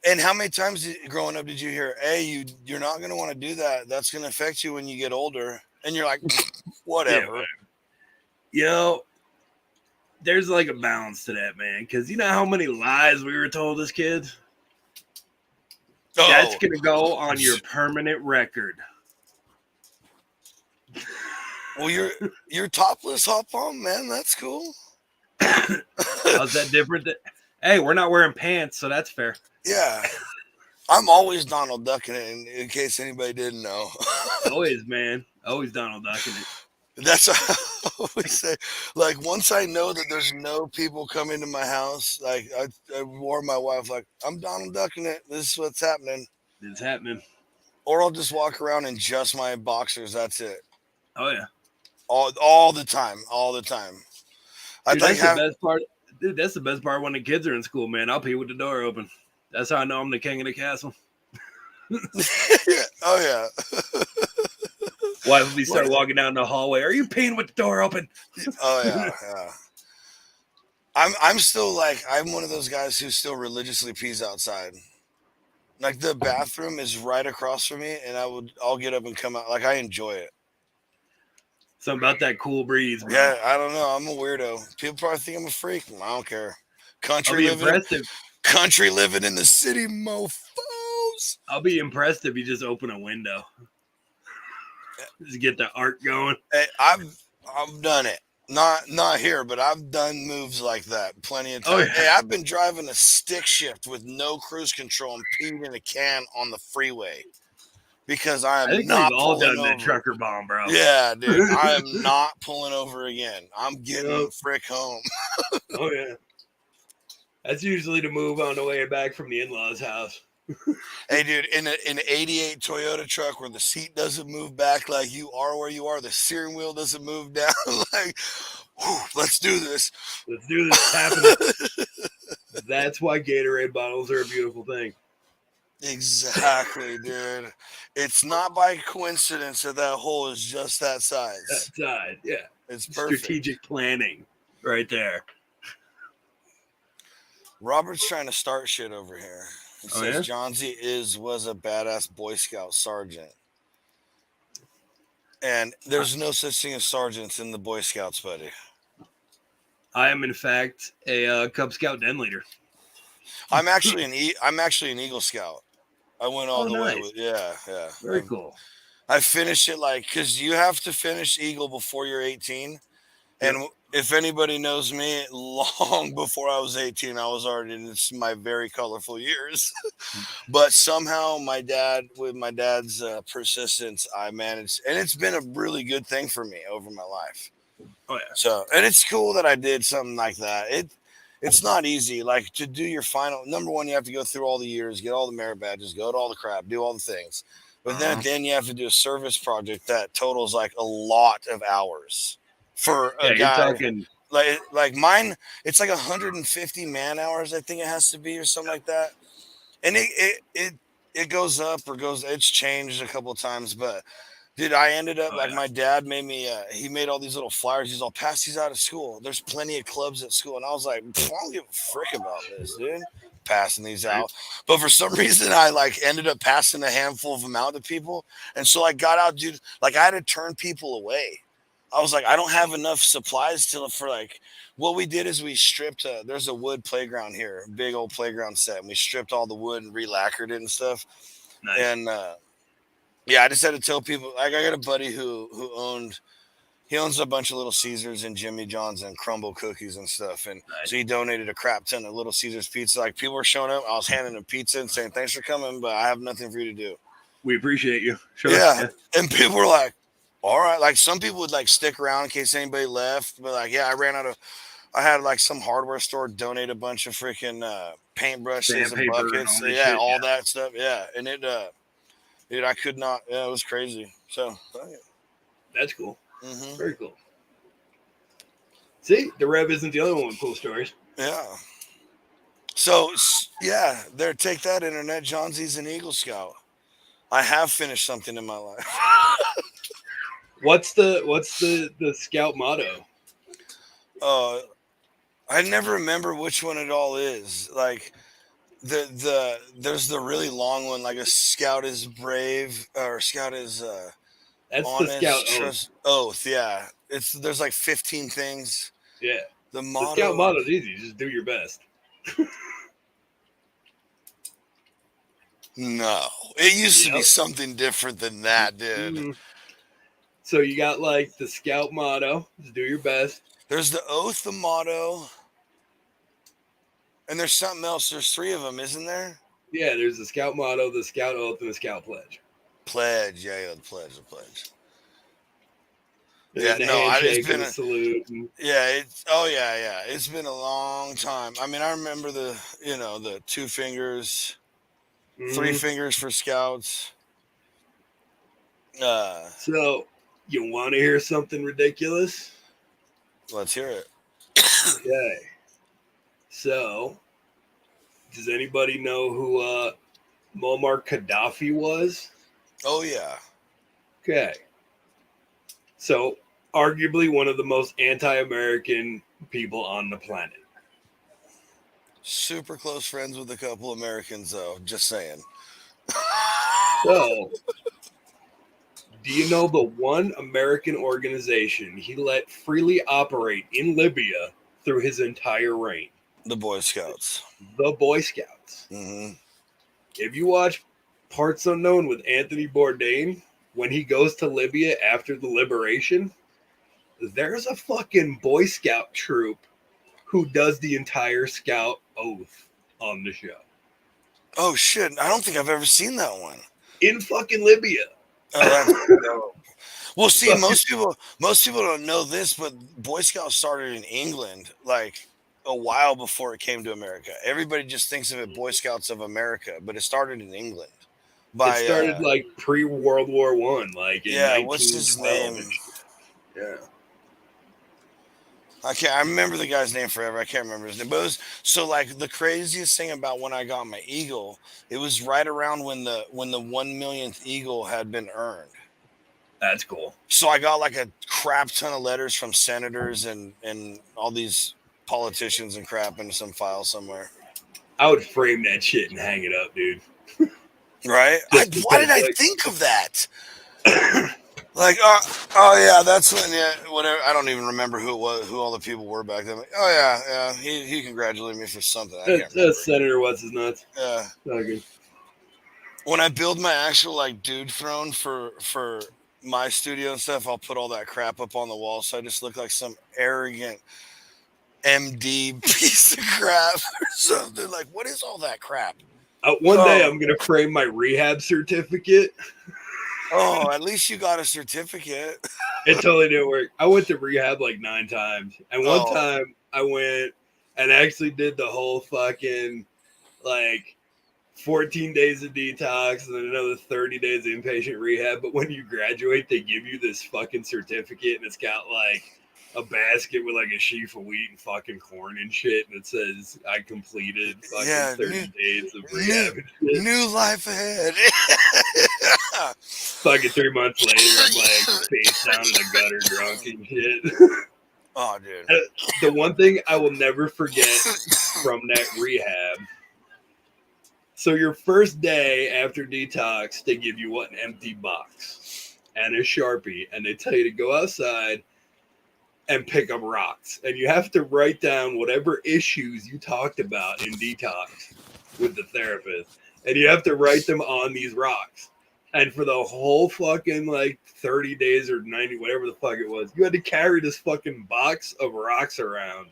and how many times growing up did you hear, hey, you're not going to want to do that. That's going to affect you when you get older. And you're like, whatever. Yeah, you know, there's like a balance to that, man. Because you know how many lies we were told as kids? Oh. That's going to go on your permanent record. Well, you're topless hop on, man. That's cool. How's that different? Hey, we're not wearing pants, so that's fair. Yeah. I'm always Donald Ducking it, in case anybody didn't know. Always, man. Always Donald Ducking it. That's what I always say. Like, once I know that there's no people coming to my house, like, I warn my wife, like, I'm Donald Ducking it. This is what's happening. It's happening. Or I'll just walk around in just my boxers. That's it. Oh, yeah. All the time. All the time. Dude, that's the best part. Dude, that's the best part when the kids are in school, man. I'll pee with the door open. That's how I know I'm the king of the castle. Oh, yeah. Why would we start walking down the hallway? Are you peeing with the door open? Oh, yeah. I'm still like, I'm one of those guys who still religiously pees outside. Like, the bathroom is right across from me, and I'll get up and come out. Like, I enjoy it. Something about that cool breeze, bro. Yeah, I don't know. I'm a weirdo. People probably think I'm a freak. I don't care. Country living in the city, mofos. I'll be impressed if you just open a window. Just get the art going. Hey, I've done it. Not here, but I've done moves like that plenty of times. Oh, yeah. Hey, I've been driving a stick shift with no cruise control and peeing in a can on the freeway. Because I think not we've all done the trucker bomb, bro. Yeah, dude. I am not pulling over again. I'm getting frick home. Oh, yeah. That's usually the move on the way back from the in-laws' house. Hey, dude, in an 88 Toyota truck where the seat doesn't move back like you are where you are, the steering wheel doesn't move down. Like, whew, let's do this. Let's do this. It's happening. That's why Gatorade bottles are a beautiful thing. Exactly, dude. It's not by coincidence that hole is just that size. That size, yeah. It's perfect. Strategic planning right there. Robert's trying to start shit over here. He says yeah? Johnsy was a badass Boy Scout sergeant. And there's no such thing as sergeants in the Boy Scouts, buddy. I am, in fact, a Cub Scout den leader. I'm actually an Eagle Scout. I went all the way with Very cool. I finished it because you have to finish Eagle before you're 18. And if anybody knows me, long before I was 18, I was already in my very colorful years. But somehow with my dad's persistence, I managed, and it's been a really good thing for me over my life. Oh yeah. So, and it's cool that I did something like that. It's not easy. Like, to do your final, number one, you have to go through all the years, get all the merit badges, go to all the crap, do all the things. But then at the end, you have to do a service project that totals like a lot of hours for a guy. You're talking like mine. It's like 150 man hours, I think it has to be, or something like that. And it goes up or goes. It's changed a couple of times, but. Dude, I ended up my dad made me. He made all these little flyers. He's all, pass these out of school. There's plenty of clubs at school, and I was like, I don't give a frick about this, dude. Passing these out, but for some reason, I ended up passing a handful of them out to people, and so I got out, dude. Like, I had to turn people away. I was like, I don't have enough supplies for what we did is we stripped. There's a wood playground here, big old playground set, and we stripped all the wood and re-lacquered it and stuff. Nice. And yeah, I just had to tell people. Like, I got a buddy who owned He owns a bunch of Little Caesars and Jimmy John's and Crumble cookies and stuff. And so he donated a crap ton of Little Caesars pizza. Like people were showing up. I was handing them pizza and saying, thanks for coming, but I have nothing for you to do. We appreciate you. Sure. Yeah. And people were like, all right. Like some people would like stick around in case anybody left. But like, yeah, I had like some hardware store donate a bunch of freaking paintbrushes and buckets. And all all that stuff. Yeah. And dude, I could not. Yeah, it was crazy. So that's cool. Mm-hmm. Very cool. See, the Rev isn't the only one with cool stories. Yeah. So yeah, there. Take that, internet. John Z's an Eagle Scout. I have finished something in my life. What's the Scout motto? I never remember which one it all is. Like there's the really long one, like a Scout is brave or Scout is that's honest, the Scout oath. Yeah, there's like 15 things. Yeah, the Scout motto is easy. Just do your best. No, it used to be something different than that, dude. Mm-hmm. So you got like the Scout motto, just do your best. There's the oath, the motto, and there's something else. There's 3 of them, isn't there? Yeah, there's the Scout motto, the Scout oath, and the Scout pledge. Pledge, yeah, the pledge. And yeah, no, it's been a salute. Yeah, it's been a long time. I mean, I remember the 2 fingers, 3 fingers for Scouts. So, you want to hear something ridiculous? Let's hear it. Okay. So, does anybody know who Muammar Gaddafi was? Oh, yeah. Okay. So, arguably one of the most anti-American people on the planet. Super close friends with a couple Americans, though. Just saying. So, do you know the one American organization he let freely operate in Libya through his entire reign? The Boy Scouts. The Boy Scouts. Mm-hmm. If you watch Parts Unknown with Anthony Bourdain, when he goes to Libya after the liberation, there's a fucking Boy Scout troop who does the entire Scout oath on the show. Oh, shit. I don't think I've ever seen that one. In fucking Libya. Oh, well, see, most people don't know this, but Boy Scouts started in England like a while before it came to America. Everybody just thinks of it Boy Scouts of America, but it started in England. It started like pre-World War I, like in what's his name? Yeah. I remember the guy's name forever. I can't remember his name. But it was, so like the craziest thing about when I got my eagle, it was right around when the 1 millionth eagle had been earned. That's cool. So I got like a crap ton of letters from senators and all these politicians and crap in some file somewhere. I would frame that shit and hang it up, dude. Right? Why did I think of that? Like, oh yeah, that's when, whatever. I don't even remember who it was, who all the people were back then. Like, oh yeah, he congratulated me for something. I can't remember. Senator what's his nuts. Yeah. Okay. When I build my actual like dude throne for my studio and stuff, I'll put all that crap up on the wall, so I just look like some arrogant MD piece of crap or something. Like, what is all that crap? One day I'm gonna frame my rehab certificate. Oh, at least you got a certificate. It totally didn't work. I went to rehab like 9 times. And one time I went and actually did the whole fucking like 14 days of detox and then another 30 days of inpatient rehab. But when you graduate, they give you this fucking certificate and it's got like a basket with like a sheaf of wheat and fucking corn and shit. And it says I completed fucking 30 days of rehab and shit. New life ahead. Fucking 3 months later, I'm like face down in the gutter drunk and shit. Oh, dude. The one thing I will never forget from that rehab. So your first day after detox, they give you an empty box and a Sharpie, and they tell you to go outside and pick up rocks. And you have to write down whatever issues you talked about in detox with the therapist. And you have to write them on these rocks. And for the whole fucking like 30 days or 90, whatever the fuck it was, you had to carry this fucking box of rocks around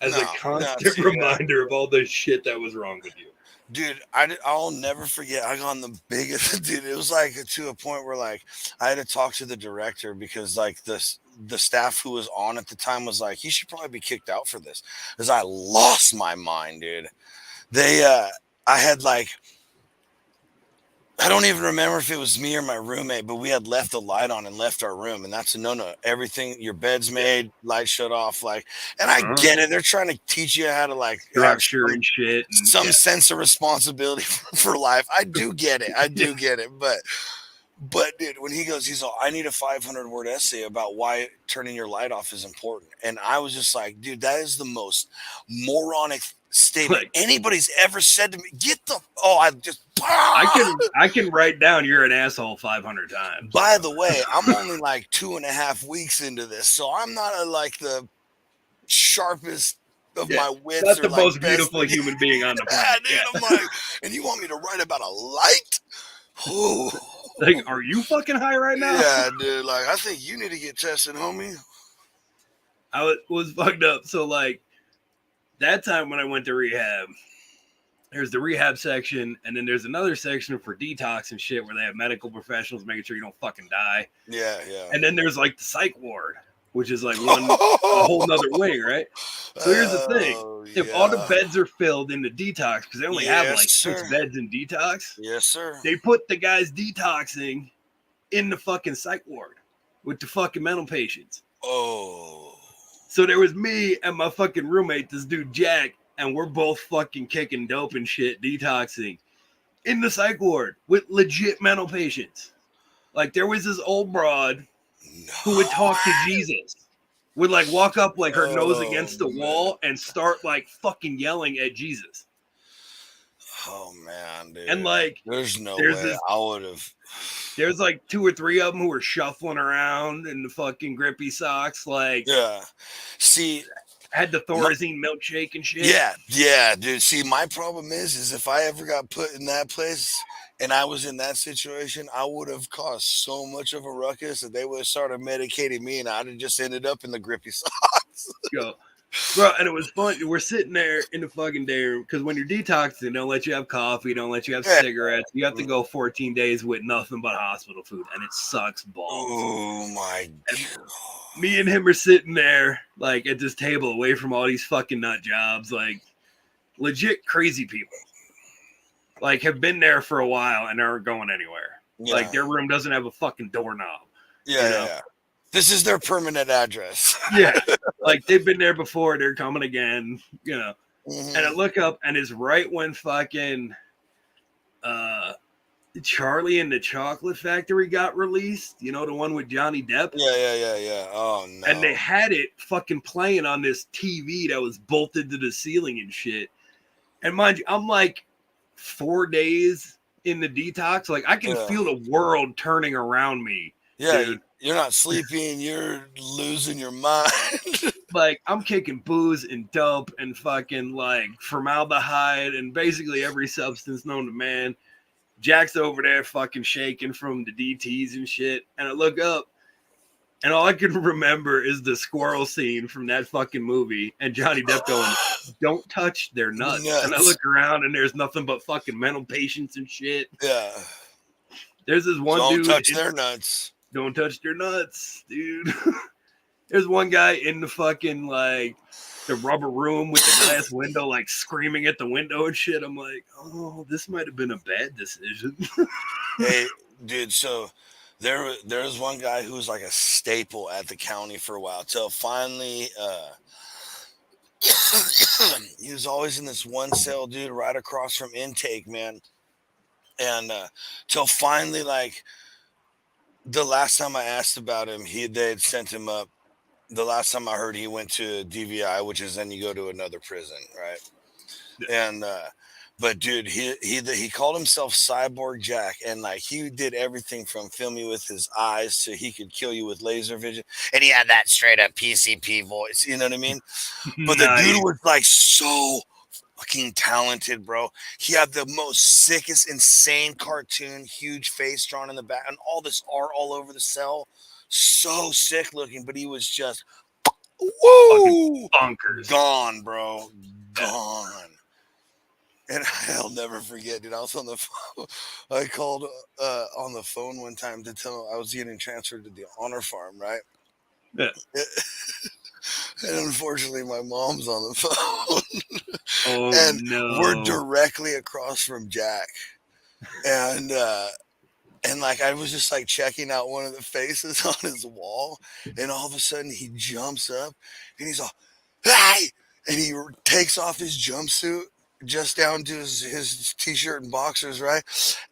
as a constant reminder of all the shit that was wrong with you. Dude, I'll never forget. I got on the biggest dude. It was like to a point where like I had to talk to the director because like the staff who was on at the time was like, he should probably be kicked out for this, because I lost my mind, dude. They I had like, I don't even remember if it was me or my roommate, but we had left the light on and left our room, and that's a no. Everything, your bed's made, light shut off, like, and I get it. They're trying to teach you how to like structure and shit, and some sense of responsibility for life. I do get it. But dude, when he goes, he's all, I need a 500-word essay about why turning your light off is important, and I was just like, dude, that is the most moronic statement anybody's ever said to me. I can write down you're an asshole 500 times. By the way, I'm only like 2.5 weeks into this, so I'm not like the sharpest of my wits. Not the like most beautiful human being on the planet. Dude, I'm like, and you want me to write about a light? Oh. Like, are you fucking high right now? Yeah, dude. Like, I think you need to get tested, homie. I was fucked up. So, like, that time when I went to rehab, there's the rehab section, and then there's another section for detox and shit where they have medical professionals making sure you don't fucking die. Yeah. And then there's like the psych ward, which is like a whole nother wing, right? So here's the thing. If all the beds are filled in the detox, because they only have like 6 beds in detox. Yes, sir. They put the guys detoxing in the fucking psych ward with the fucking mental patients. Oh. So there was me and my fucking roommate, this dude Jack, and we're both fucking kicking dope and shit, detoxing in the psych ward with legit mental patients. Like, there was this old broad who would talk to Jesus, would like walk up like her nose against the wall and start like fucking yelling at Jesus. Oh man, dude. And like, there's no way I would have. There's like 2 or 3 of them who were shuffling around in the fucking grippy socks, like, see, had the Thorazine milkshake and shit. Yeah, dude. See, my problem is if I ever got put in that place and I was in that situation, I would have caused so much of a ruckus that they would have started medicating me, and I'd have just ended up in the grippy socks. Bro, and it was fun. We're sitting there in the fucking day room because when you're detoxing, they don't let you have coffee, don't let you have cigarettes. You have to go 14 days with nothing but hospital food, and it sucks balls. Oh my god. Me and him are sitting there like at this table away from all these fucking nut jobs, like legit crazy people. Like, have been there for a while and aren't going anywhere. Yeah. Like, their room doesn't have a fucking doorknob. Yeah. This is their permanent address. Yeah. Like, they've been there before. They're coming again, you know. Mm-hmm. And I look up, and it's right when fucking Charlie and the Chocolate Factory got released. You know, the one with Johnny Depp? Yeah. Oh, no. And they had it fucking playing on this TV that was bolted to the ceiling and shit. And mind you, I'm like 4 days in the detox. Like, I can feel the world turning around me. Yeah, dude. You're not sleeping. You're losing your mind. Like, I'm kicking booze and dope and fucking like formaldehyde and basically every substance known to man. Jack's over there fucking shaking from the DTs and shit. And I look up and all I can remember is the squirrel scene from that fucking movie and Johnny Depp going, don't touch their nuts. And I look around and there's nothing but fucking mental patients and shit. Yeah. There's this one dude. Don't touch their nuts. Don't touch their nuts, dude. There's one guy in the fucking, like, the rubber room with the glass window, like, screaming at the window and shit. I'm like, oh, this might have been a bad decision. Hey, dude, so there's one guy who was, like, a staple at the county for a while till finally he was always in this one cell, dude, right across from intake, man. And till finally, like, the last time I asked about him, they had sent him up. The last time I heard, he went to DVI, which is then you go to another prison, right? And but dude, he called himself Cyborg Jack, and like he did everything from film you with his eyes to he could kill you with laser vision, and he had that straight up PCP voice. You know what I mean? But the dude was like so fucking talented, bro. He had the most sickest, insane cartoon, huge face drawn in the back, and all this art all over the cell. So sick looking, but he was just woo bonkers. Gone, bro. Gone. And I'll never forget, dude. I was on the phone. I called on the phone one time to tell him I was getting transferred to the honor farm, right? Yeah. And unfortunately, my mom's on the phone. Oh, and no. we're directly across from Jack. And like I was just like checking out one of the faces on his wall, and all of a sudden he jumps up and he's all, "Hey!" And he takes off his jumpsuit just down to his t-shirt and boxers, right?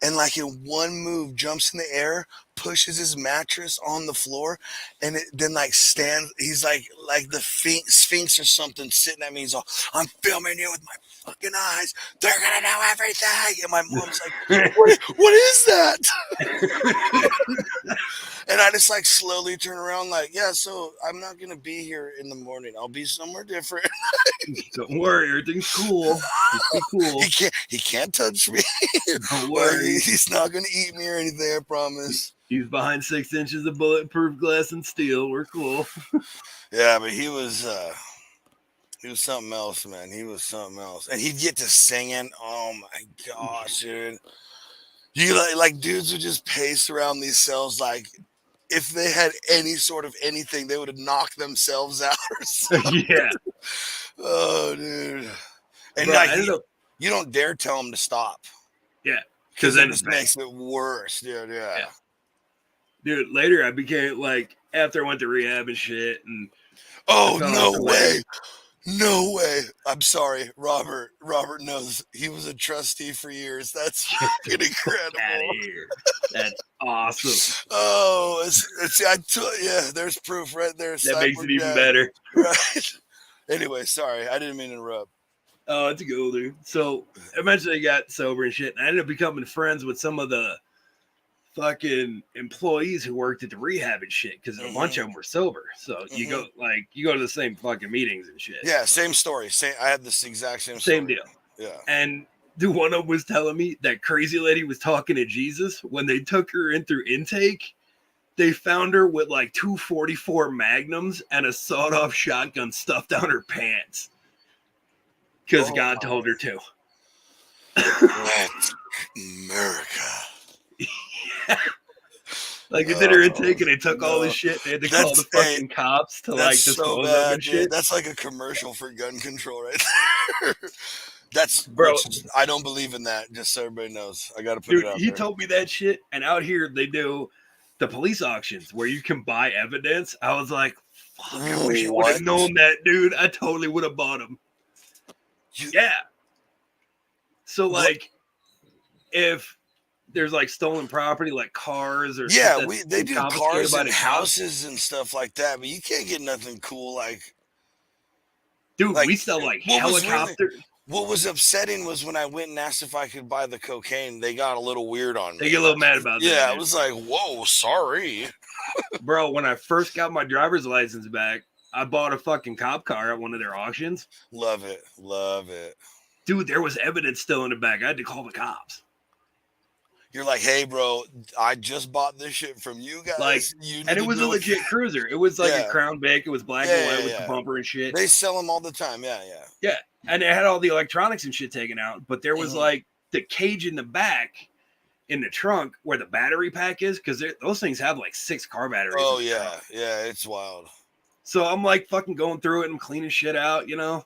And like in one move, jumps in the air, pushes his mattress on the floor, and then like stands. He's like the Sphinx or something sitting at me. He's all, "I'm filming you with my fucking eyes. They're gonna know everything." And my mom's like, what is that? And I just like slowly turn around, like, "Yeah, so I'm not gonna be here in the morning. I'll be somewhere different." Don't worry, everything's cool. Just be cool. He can't touch me. Don't worry. He's not gonna eat me or anything, I promise. He's behind 6 inches of bulletproof glass and steel. We're cool. Yeah, but he was something else, man. He was something else. And he'd get to singing. Oh my gosh, dude. You like dudes would just pace around these cells like if they had any sort of anything, they would have knocked themselves out or something. Yeah. Oh, dude. And Bro, like you don't dare tell them to stop. Yeah. Because then it makes it worse, dude. Yeah. Dude, later I became like, after I went to rehab and shit, and no way. No way. I'm sorry, Robert. Robert knows he was a trustee for years. That's fucking incredible. Get out of here. That's awesome. Oh, there's proof right there. That makes it even better. Right. Anyway, sorry. I didn't mean to interrupt. Oh, it's cool, dude. So eventually I got sober and shit, and I ended up becoming friends with some of the fucking employees who worked at the rehab and shit, because a bunch of them were sober. So you go to the same fucking meetings and shit. Yeah, same story. I had this exact same story. Same deal. Yeah. And the one of them was telling me that crazy lady was talking to Jesus. When they took her in through intake, they found her with like 244 Magnums and a sawed-off shotgun stuffed down her pants. Because God told her to. That's America. Like they did her intake and they took all this shit. They had to call the fucking cops to like dispose of them and shit. That's like a commercial for gun control right there. That's bro. I don't believe in that. Just so everybody knows, I got to put it out there. He told me that shit, and out here they do the police auctions where you can buy evidence. I was like, fuck, I wish I would have known that, dude. I totally would have bought them. Yeah. So like, if there's like stolen property, like cars or they do cars and houses and stuff like that, but you can't get nothing cool like. Dude, we sell like helicopters. What was upsetting was when I went and asked if I could buy the cocaine, they got a little weird on me. They get a little mad about that. Yeah, I was like, whoa, sorry. Bro, when I first got my driver's license back, I bought a fucking cop car at one of their auctions. Love it. Love it. Dude, there was evidence still in the back. I had to call the cops. You're like, hey, bro, I just bought this shit from you guys. Like, and it was a legit cruiser. It was like a Crown Vic. It was black and white with the bumper and shit. They sell them all the time. Yeah. And it had all the electronics and shit taken out. But there was like the cage in the back in the trunk where the battery pack is, because those things have like 6 car batteries. Oh, yeah. Yeah, it's wild. So I'm like fucking going through it and cleaning shit out, you know?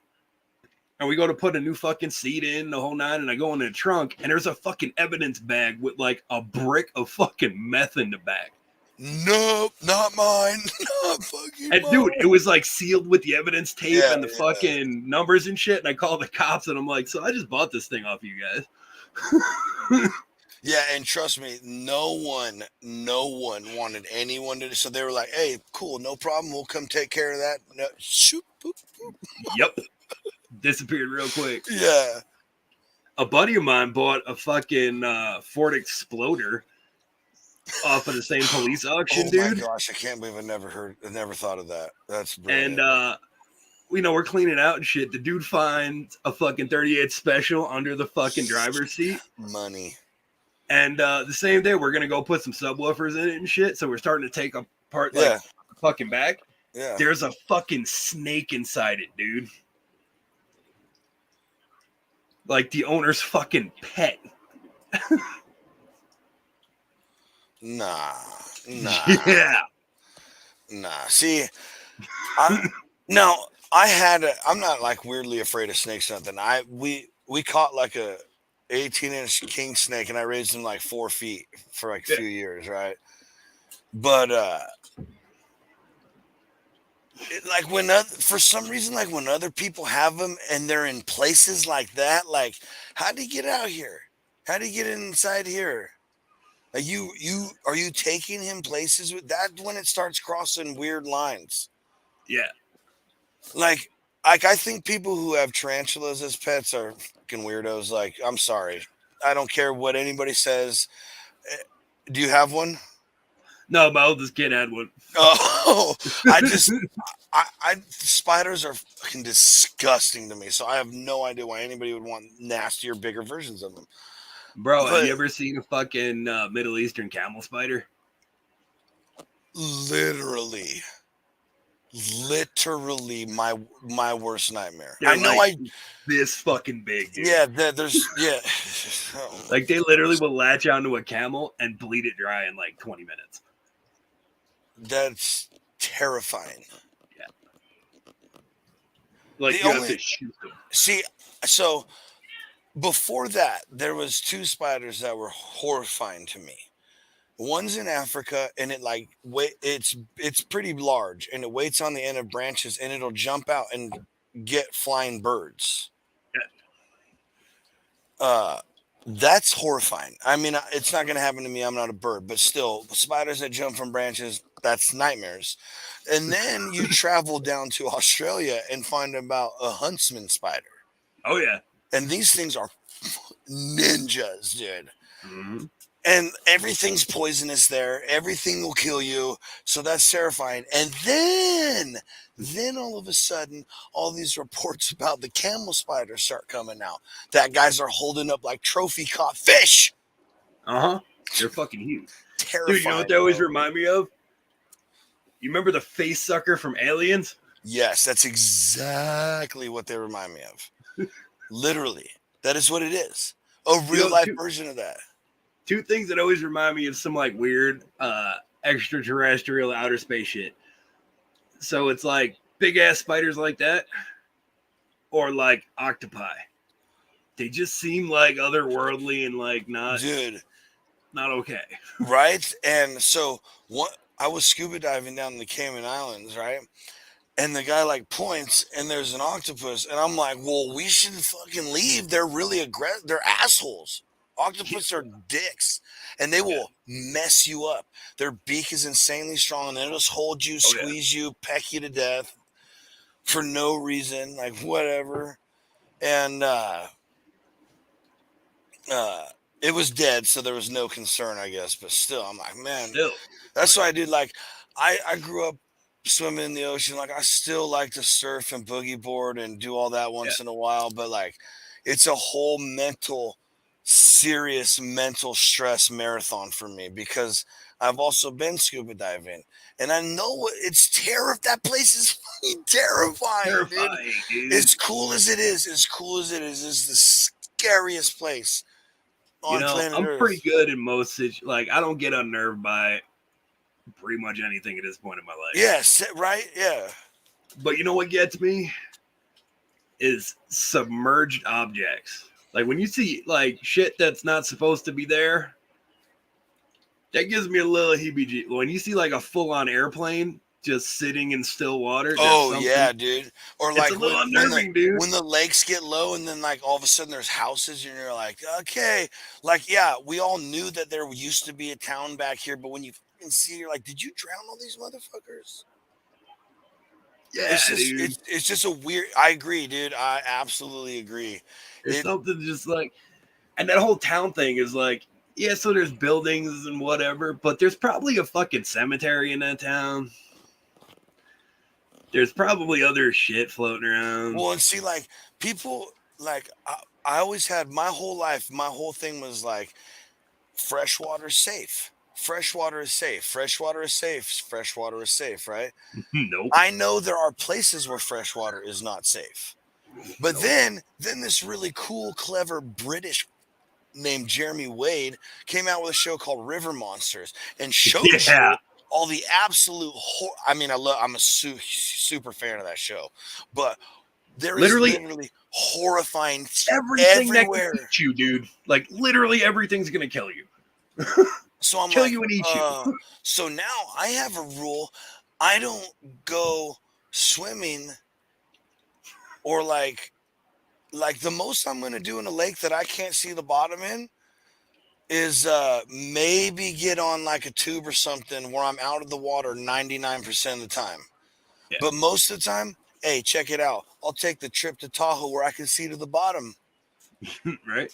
And we go to put a new fucking seat in, the whole 9, and I go in the trunk, and there's a fucking evidence bag with like a brick of fucking meth in the back. Nope, not mine. Not fucking and mine. Dude, it was like sealed with the evidence tape and the fucking numbers and shit. And I called the cops, and I'm like, so I just bought this thing off you guys. Yeah, and trust me, no one wanted anyone to. So they were like, "Hey, cool, no problem. We'll come take care of that." No, shoot, boop, boop. Yep, disappeared real quick. Yeah, a buddy of mine bought a fucking Ford Exploder off of the same police auction, dude. Oh my gosh, I can't believe I never thought of that. That's brilliant. And we're cleaning out and shit. The dude finds a fucking 38 special under the fucking driver's seat. Money. And the same day, we're gonna go put some subwoofers in it and shit. So we're starting to take apart like the fucking back. Yeah. There's a fucking snake inside it, dude. Like the owner's fucking pet. Nah. Yeah. Nah. See, I'm not like weirdly afraid of snakes or nothing. We caught like a 18-inch king snake, and I raised him like 4 feet for like a few years, right? But like for some reason, like when other people have them and they're in places like that, like how do you get out here? How do you get inside here? Like are you taking him places with that when it starts crossing weird lines? Yeah. Like I think people who have tarantulas as pets are fucking weirdos. Like, I'm sorry. I don't care what anybody says. Do you have one? No, my oldest kid had one. Oh, spiders are fucking disgusting to me. So I have no idea why anybody would want nastier, bigger versions of them. Bro, have you ever seen a fucking Middle Eastern camel spider? Literally my worst nightmare. They're this fucking big, dude. Yeah, like they literally will latch onto a camel and bleed it dry in like 20 minutes. That's terrifying. Yeah. Like you have to shoot them. See, so before that, there was 2 spiders that were horrifying to me. One's in Africa, and it's pretty large, and it waits on the end of branches, and it'll jump out and get flying birds. Yeah. That's horrifying. I mean, it's not going to happen to me. I'm not a bird, but still, spiders that jump from branches, that's nightmares. And then you travel down to Australia and find about a huntsman spider. Oh yeah. And these things are ninjas, dude. Mm-hmm. And everything's poisonous there. Everything will kill you. So that's terrifying. And then all of a sudden, all these reports about the camel spiders start coming out. That guys are holding up like trophy caught fish. Uh-huh. They're fucking huge. Terrifying. Dude, you know what they always remind me of? You remember the face sucker from Aliens? Yes, that's exactly what they remind me of. Literally. That is what it is. A real life version of that. 2 things that always remind me of some like weird extraterrestrial outer space shit. So it's like big ass spiders like that, or like octopi. They just seem like otherworldly and like not okay. Right? And so I was scuba diving down the Cayman Islands, right? And the guy like points, and there's an octopus, and I'm like, well, we should fucking leave. They're really aggressive. They're assholes. Octopus are dicks, and they will mess you up. Their beak is insanely strong, and they'll just hold you, squeeze you, peck you to death for no reason, like whatever. And it was dead, so there was no concern, I guess. But still, I'm like, man, that's what I did. Like, I grew up swimming in the ocean. Like, I still like to surf and boogie board and do all that once in a while, but like, it's a whole serious mental stress marathon for me, because I've also been scuba diving, and I know it's that place is fucking terrifying, dude. As cool as it is, it's the scariest place on planet Earth. I'm pretty good in most like I don't get unnerved by pretty much anything at this point in my life. Yes, right? Yeah. But you know what gets me is submerged objects. Like when you see like shit that's not supposed to be there, that gives me a little heebie-jeebies. When you see like a full-on airplane just sitting in still water. Oh yeah, dude. Or it's like a little unnerving, dude. When the lakes get low, and then like all of a sudden there's houses, and you're like, okay, like yeah, we all knew that there used to be a town back here, but when you fucking see, you're like, did you drown all these motherfuckers? Yeah, it's just a weird. I agree, dude. I absolutely agree. It's something just like, and that whole town thing is like, yeah, so there's buildings and whatever, but there's probably a fucking cemetery in that town. There's probably other shit floating around. Well, and see, like people, like I always had my whole life. My whole thing was like, freshwater safe. Freshwater is safe. Freshwater is safe. Freshwater is safe. Right? Nope. I know there are places where freshwater is not safe, but then this really cool, clever British named Jeremy Wade came out with a show called River Monsters and showed you all the absolute I mean, I'm a super fan of that show, but there is literally horrifying everything everywhere. That can eat you, dude. Like literally everything's gonna kill you. So I'm kill you and eat you. So now I have a rule: I don't go swimming or like the most I'm gonna do in a lake that I can't see the bottom in is maybe get on like a tube or something where I'm out of the water 99% of the time. Yeah. But most of the time, hey, check it out. I'll take the trip to Tahoe where I can see to the bottom. Right.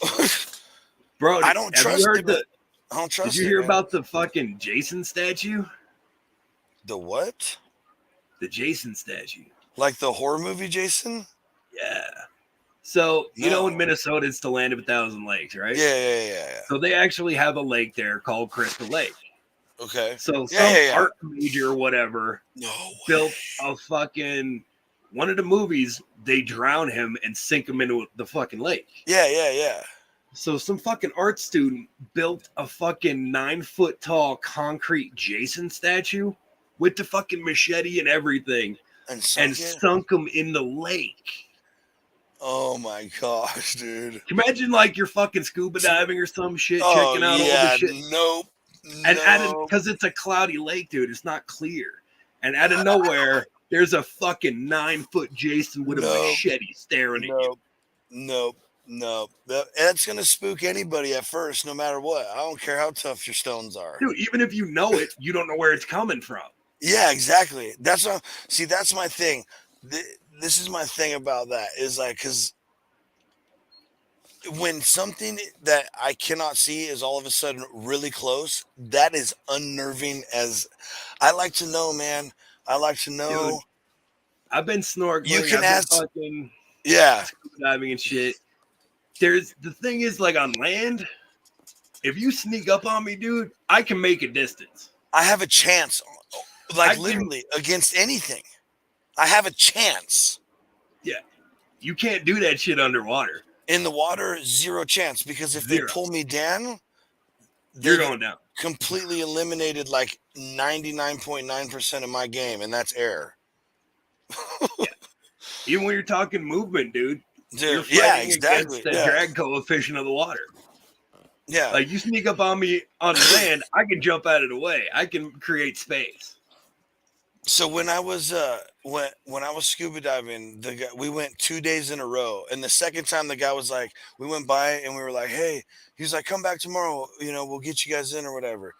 Bro, I don't trust it. I don't trust it. Did you hear about the fucking Jason statue? The what? The Jason statue. Like the horror movie Jason? Yeah. So, you know, in Minnesota, it's the land of 1,000 lakes, right? Yeah. So they actually have a lake there called Crystal Lake. Okay. So some art major or whatever built a fucking one of the movies. They drown him and sink him into the fucking lake. Yeah. So some fucking art student built a fucking 9-foot tall concrete Jason statue with the fucking machete and everything and sunk him in the lake. Oh my gosh, dude. Imagine like you're fucking scuba diving or some shit, checking out all the shit. Nope. And because it's a cloudy lake, dude, it's not clear. And out of nowhere, there's a fucking 9-foot Jason with a machete staring at you. Nope. That's gonna spook anybody at first, no matter what. I don't care how tough your stones are. Dude, even if you know it, you don't know where it's coming from. Yeah, exactly. That's my thing. This is my thing about that is like, because when something that I cannot see is all of a sudden really close, that is unnerving. As I like to know, man. I like to know. Dude, I've been snorkeling. You can ask. Fucking scuba diving and shit. The thing is, like on land, if you sneak up on me, dude, I can make a distance. I have a chance, like literally against anything. I have a chance. Yeah. You can't do that shit underwater. In the water, zero chance, because if they pull me down, you're going down. Completely eliminated like 99.9% of my game, and that's air. Yeah. Even when you're talking movement, dude. Dude, exactly. The drag coefficient of the water. Yeah. Like you sneak up on me on land, I can jump out of the way. I can create space. So when I was when I was scuba diving, we went 2 days in a row, and the second time the guy was like, we went by and we were like, hey, he was like, come back tomorrow, we'll get you guys in or whatever.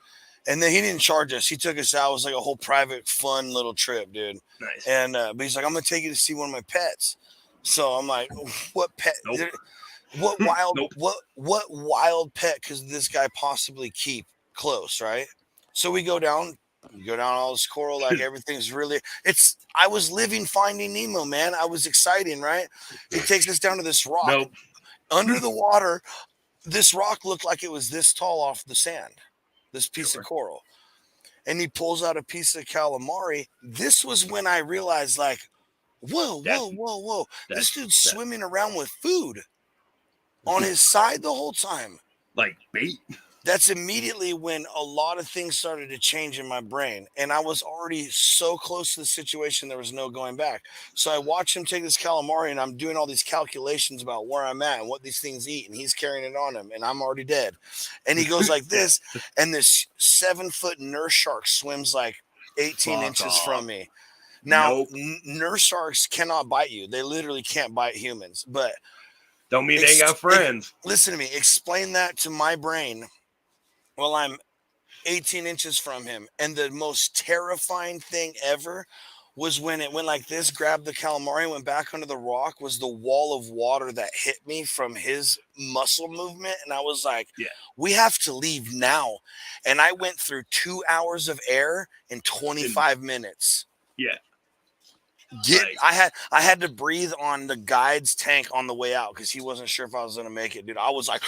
And then he didn't charge us. He took us out. It was like a whole private, fun little trip, dude. Nice. And but he's like, I'm gonna take you to see one of my pets. So I'm like, what pet? Nope. What wild? What wild pet could this guy possibly keep close, right? So we go down. You go down all this coral, like everything's really. I was living Finding Nemo, man. I was exciting, right? He takes us down to this rock under the water. This rock looked like it was this tall off the sand. This piece of coral, and he pulls out a piece of calamari. This was when I realized, like, whoa! This dude's swimming around with food on his side the whole time, like bait. That's immediately when a lot of things started to change in my brain. And I was already so close to the situation, there was no going back. So I watched him take this calamari, and I'm doing all these calculations about where I'm at and what these things eat. And he's carrying it on him, and I'm already dead. And he goes like this, and this 7-foot nurse shark swims like 18 inches from me. Now, nurse sharks cannot bite you. They literally can't bite humans. But don't mean they ain't got friends. Listen to me. Explain that to my brain. Well, I'm 18 inches from him. And the most terrifying thing ever was when it went like this, grabbed the calamari and went back under the rock, was the wall of water that hit me from his muscle movement. And I was like, we have to leave now. And I went through 2 hours of air in 25 minutes. Yeah. I had to breathe on the guide's tank on the way out because he wasn't sure if I was gonna make it, dude. I was like,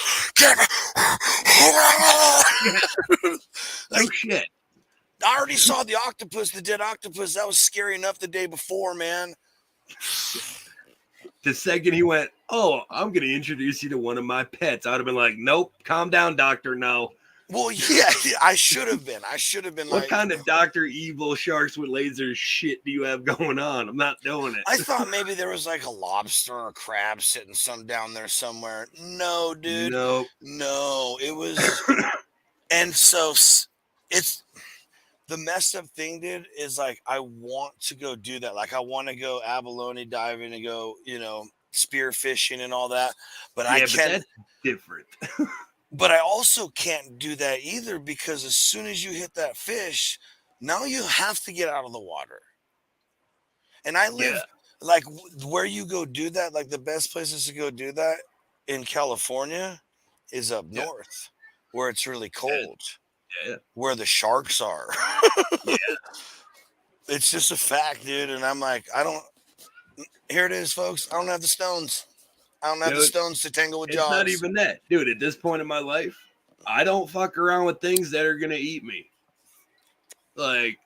no shit. I already saw the dead octopus. That was scary enough the day before, man. The second he went, "Oh, I'm gonna introduce you to one of my pets," I'd have been like, "Nope, calm down, doctor. No." Well, yeah, I should have been. What kind of Dr. Evil sharks with laser shit do you have going on? I'm not doing it. I thought maybe there was like a lobster or a crab sitting down there somewhere. No, dude. Nope. No, it was. And so it's the messed up thing, dude, is like I want to go do that. Like I want to go abalone diving and go, spear fishing and all that. But I can't. But that's different. But I also can't do that either because as soon as you hit that fish, now you have to get out of the water. And I live like where you go do that, like the best places to go do that in California is up north where it's really cold. Yeah. Where the sharks are. Yeah. It's just a fact, dude. And I'm like, here it is, folks. I don't have the stones. I don't have the stones to tangle with jaws. It's not even that. Dude, at this point in my life, I don't fuck around with things that are going to eat me. Like,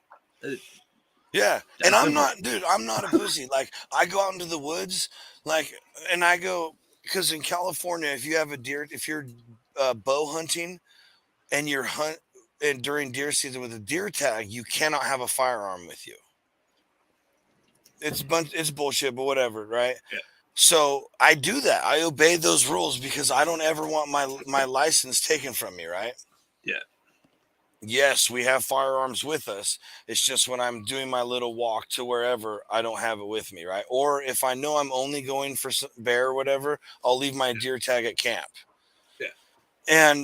yeah. And I'm not a pussy. Like, I go out into the woods, and I go, because in California, if you have a deer, if you're bow hunting and and during deer season with a deer tag, you cannot have a firearm with you. It's bullshit, but whatever, right? Yeah. So I do that. I obey those rules because I don't ever want my license taken from me, right? Yeah. Yes, we have firearms with us. It's just when I'm doing my little walk to wherever, I don't have it with me, right? Or if I know I'm only going for some bear or whatever, I'll leave my deer tag at camp. Yeah. And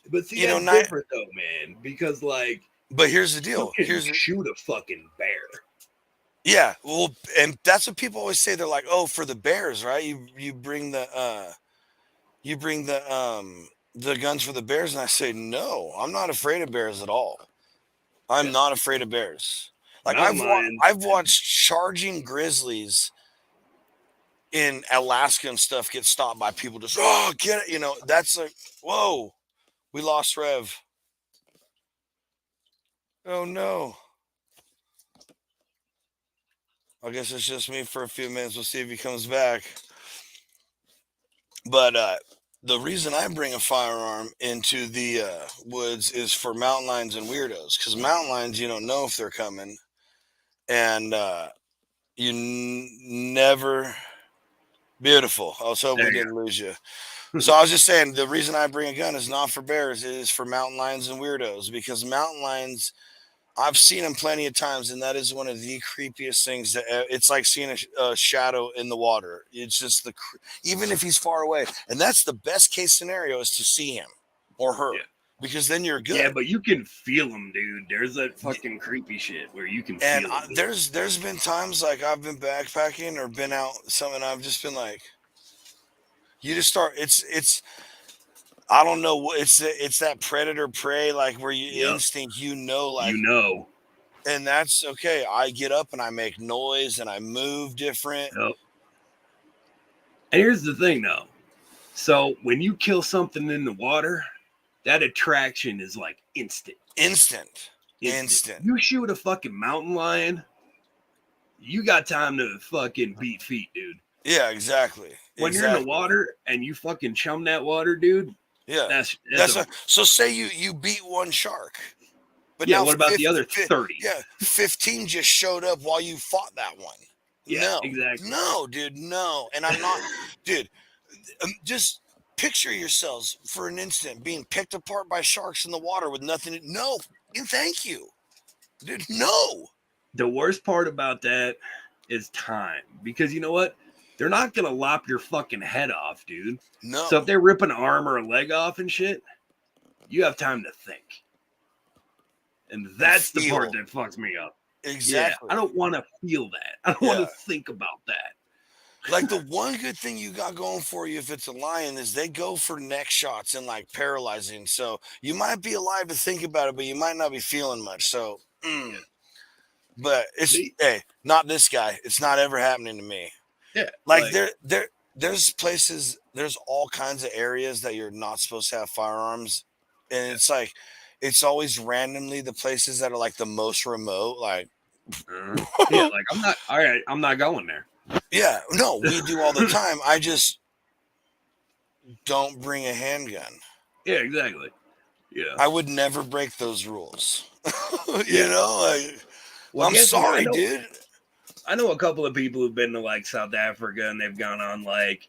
but see, that's different though, man. Because but here's the deal. Shoot a fucking bear. Yeah, well, and that's what people always say. They're like, "Oh, for the bears, right? You bring the guns for the bears." And I say, "No, I'm not afraid of bears at all. I'm not afraid of bears. Like I've watched charging grizzlies in Alaska and stuff get stopped by people just get it. That's like, whoa, we lost Rev. Oh no." I guess it's just me for a few minutes. We'll see if he comes back. But the reason I bring a firearm into the woods is for mountain lions and weirdos. Because mountain lions, you don't know if they're coming. And you never... Beautiful. I was hoping we didn't lose you. So I was just saying, the reason I bring a gun is not for bears. It is for mountain lions and weirdos. Because mountain lions... I've seen them plenty of times, and that is one of the creepiest things. It's like seeing a shadow in the water. It's just even if he's far away, and that's the best case scenario is to see him or her, because then you're good. Yeah, but you can feel them, dude. There's that fucking creepy shit where you can feel them. And there's been times like I've been backpacking or been out something. I've just been like, you just start. It's. I don't know what it's that predator prey, like where you instinct, and that's okay. I get up and I make noise and I move different. Yep. And here's the thing though. So when you kill something in the water, that attraction is like instant. You shoot a fucking mountain lion, you got time to fucking beat feet, dude. Yeah, exactly. When you're in the water and you fucking chum that water, dude. Yeah, that's so. Say you beat one shark, but now what about the other 30? 15 just showed up while you fought that one. Yeah, no, exactly. No, dude, no. And I'm not, dude. Just picture yourselves for an instant being picked apart by sharks in the water with nothing. No, thank you, dude. No. The worst part about that is time, because you know what? They're not going to lop your fucking head off, dude. No. So if they're ripping an arm or a leg off and shit, you have time to think. And that's the part that fucks me up. Exactly. Yeah, I don't want to feel that. I don't want to think about that. Like the one good thing you got going for you if it's a lion is they go for neck shots and like paralyzing. So you might be alive to think about it, but you might not be feeling much. So But it's not this guy. It's not ever happening to me. Yeah, Like there's places, there's all kinds of areas that you're not supposed to have firearms, and it's like it's always randomly the places that are like the most remote. Like, yeah, like I'm not. All right, I'm not going there. yeah, no, we do all the time. I just don't bring a handgun. Yeah, exactly. Yeah, I would never break those rules. Yeah. Like, Well, I'm guess what? sorry, dude. I know a couple of people who've been to like South Africa and they've gone on like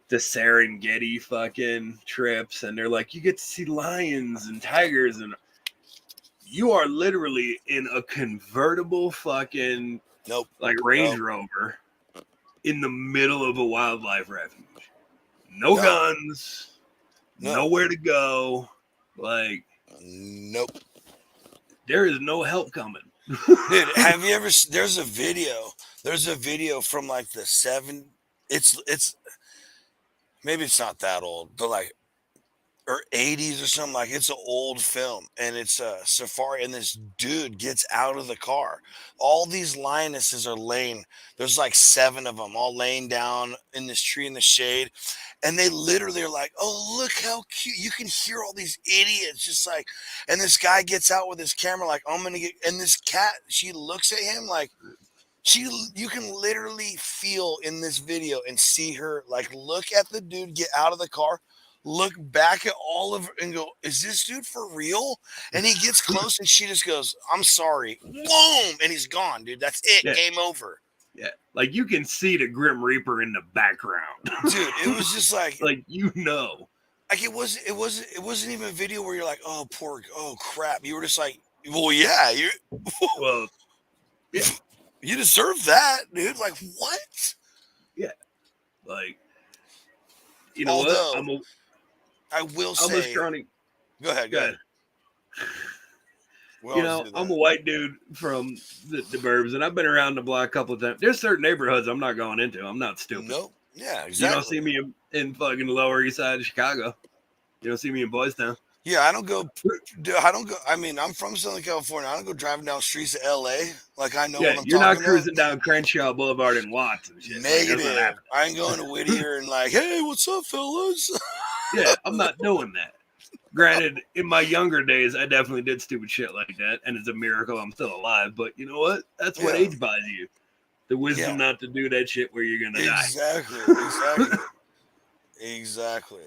the Serengeti fucking trips, and they're like, you get to see lions and tigers, and you are literally in a convertible fucking Nope. like Range Rover in the middle of a wildlife refuge. No guns, nowhere to go. Like, nope. There is no help coming. Dude, have you ever? There's a video from like the it's maybe it's not that old, but like or 80s or something. Like, it's an old film, and it's a safari, and this dude gets out of the car. All these lionesses are laying, there's like 7 of them all laying down in this tree in the shade, and they literally are like, oh, look how cute. You can hear all these idiots just like, and this guy gets out with his camera like, I'm gonna get, and this cat, she looks at him like, you can literally feel in this video and see her like look at the dude get out of the car, look back at all of her and go, is this dude for real? And he gets close and she just goes, I'm sorry. Boom. And he's gone, dude. That's it. Yeah. Game over. Yeah. Like, you can see the Grim Reaper in the background. Dude, it was just like like, you know. Like, it wasn't even a video where you're like, oh, oh crap. You were just like, well, yeah, well, yeah. You deserve that, dude. Like, what? Yeah. Like, you know what? I will say. Go ahead. Well, I'm a white dude from the burbs, and I've been around the block a couple of times. There's certain neighborhoods I'm not going into. I'm not stupid. Nope. Yeah, exactly. You don't see me in fucking the Lower East Side of Chicago. You don't see me in Boys Town. Yeah, I don't go. I mean, I'm from Southern California. I don't go driving down streets of LA. Like, I know what I'm talking about. You're not cruising down Crenshaw Boulevard in Watts and shit. Negative. I ain't going to Whittier and like, hey, what's up, fellas? Yeah, I'm not doing that. Granted, in my younger days, I definitely did stupid shit like that, and it's a miracle I'm still alive. But you know what? That's what age buys you. The wisdom not to do that shit where you're going to die. Exactly.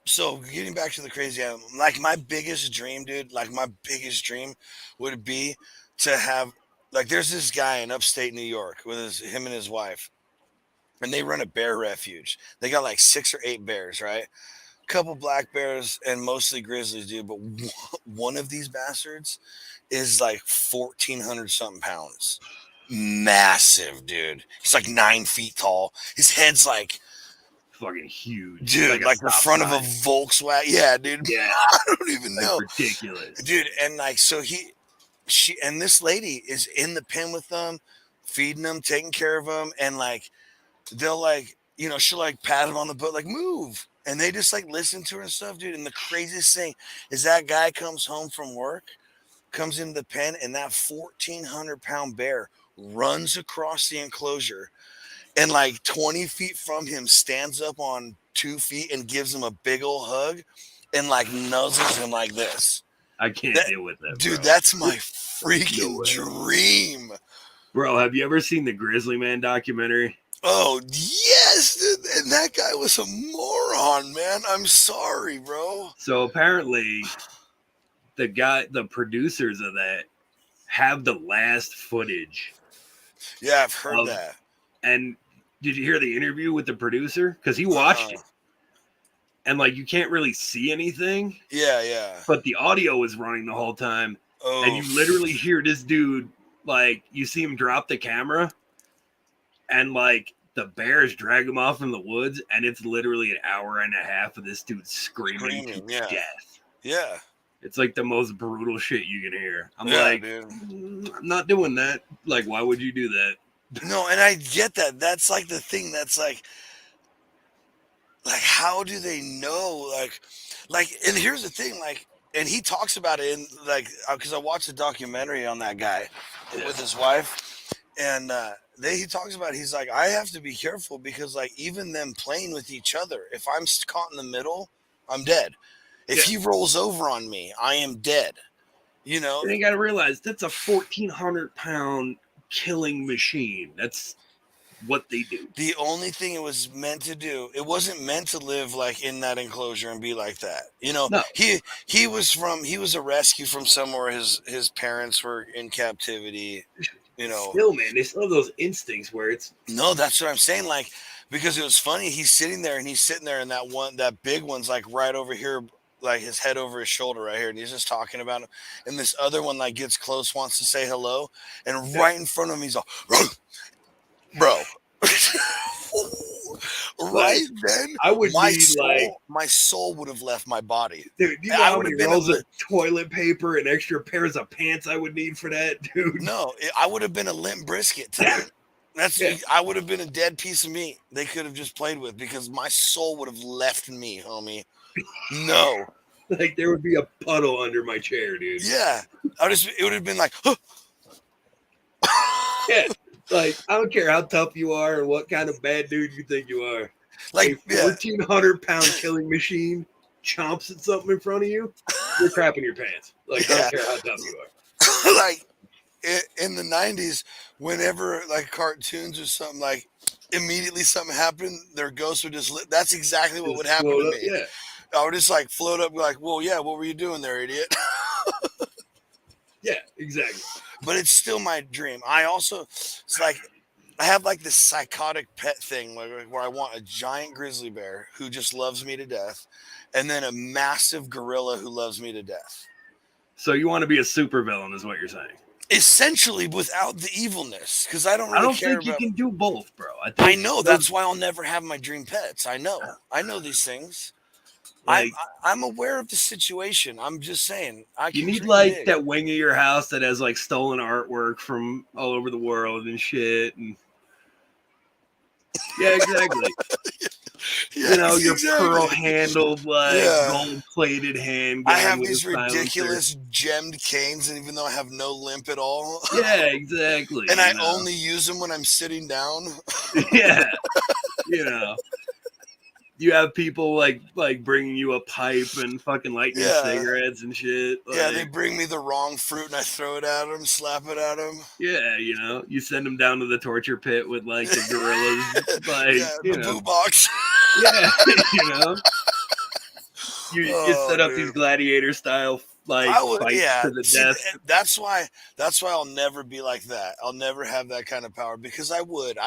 So, getting back to the crazy animal, like, my biggest dream, dude, would be to have, like, there's this guy in upstate New York with him and his wife, and they run a bear refuge. They got like 6 or 8 bears, right? Couple black bears and mostly grizzlies, dude. But one of these bastards is like 1,400 something pounds. Massive, dude. He's like 9 feet tall. His head's like fucking huge, dude. Like the front of a Volkswagen. Yeah, dude. Yeah, I don't even know. Ridiculous, dude. And like, so she and this lady is in the pen with them, feeding them, taking care of them, and like they'll like, she'll like pat him on the butt, like, move. And they just like listen to her and stuff, dude. And the craziest thing is that guy comes home from work, comes into the pen, and that 1,400-pound bear runs across the enclosure and like 20 feet from him stands up on 2 feet and gives him a big old hug and like nuzzles him like this. I can't deal with that, dude. Bro. That's my freaking dream. Bro, have you ever seen the Grizzly Man documentary? Oh, yes, dude. And that guy was a moron, man. I'm sorry, bro. So apparently the producers of that have the last footage. Yeah, I've heard that. And did you hear the interview with the producer? Because he watched it. And like, you can't really see anything. Yeah. But the audio is running the whole time. Oh. And you literally hear this dude, like, you see him drop the camera. And like the bears drag him off in the woods, and it's literally an hour and a half of this dude screaming to death. Yeah. It's like the most brutal shit you can hear. I'm I'm not doing that. Like, why would you do that? No, and I get that. That's like the thing that's like how do they know? Like, and here's the thing, like, and he talks about it in like because I watched a documentary on that guy Yeah. with his wife, and he talks about he's like I have to be careful because like even them playing with each other, if I'm caught in the middle, I'm dead. If he rolls over on me, I am dead. You know, And you got to realize that's a 1,400-pound killing machine. That's what they do. the only thing it was meant to do, it wasn't meant to live like in that enclosure and be like that. You know, No. he was a rescue from somewhere. His parents were in captivity. You know, Still, man, they still have those instincts where it's no, that's what I'm saying. Like, because it was funny. He's sitting there and that big one's like right over here, like his head over his shoulder right here, and he's just talking about him. And this other one like gets close, wants to say hello, and right in front of him, he's all, bro. Right then, I would my soul would have left my body. Dude, you know how many rolls of toilet paper and extra pairs of pants I would need for that, dude? No, I would have been a limp brisket to them. I would have been a dead piece of meat they could have just played with because my soul would have left me, homie. No. Like there would be a puddle under my chair, dude. Yeah. It would have been like, huh. Yeah. Like, I don't care how tough you are or what kind of bad dude you think you are. Like a 1,400-pound killing machine chomps at something in front of you, you're crapping your pants. Like, I don't care how tough you are. Like, in the 90s, whenever, like, cartoons or something, like, immediately something happened, their ghosts would just that's exactly what would happen to me. Yeah. I would just, like, float up and be like, well, yeah, what were you doing there, idiot? Yeah, exactly. But it's still my dream. I have like this psychotic pet thing where I want a giant grizzly bear who just loves me to death, and then a massive gorilla who loves me to death. So you want to be a supervillain, is what you're saying? Essentially, without the evilness, because I don't care think you can do both, bro. I know that's why I'll never have my dream pets. I know these things. Like, I'm aware of the situation. I'm just saying. You need like that wing of your house that has like stolen artwork from all over the world and shit. And yeah, exactly. Yeah, your pearl-handled, like gold-plated hand. I have these ridiculous gemmed canes, and even though I have no limp at all. Yeah, exactly. And I only use them when I'm sitting down. Yeah, you have people like bringing you a pipe and fucking lighting your cigarettes and shit. Like, yeah, they bring me the wrong fruit and I throw it at them, slap it at them. Yeah, you send them down to the torture pit with like the gorillas, like the boo box. Yeah, you set up these gladiator style fights to the death. That's why I'll never be like that. I'll never have that kind of power because I would.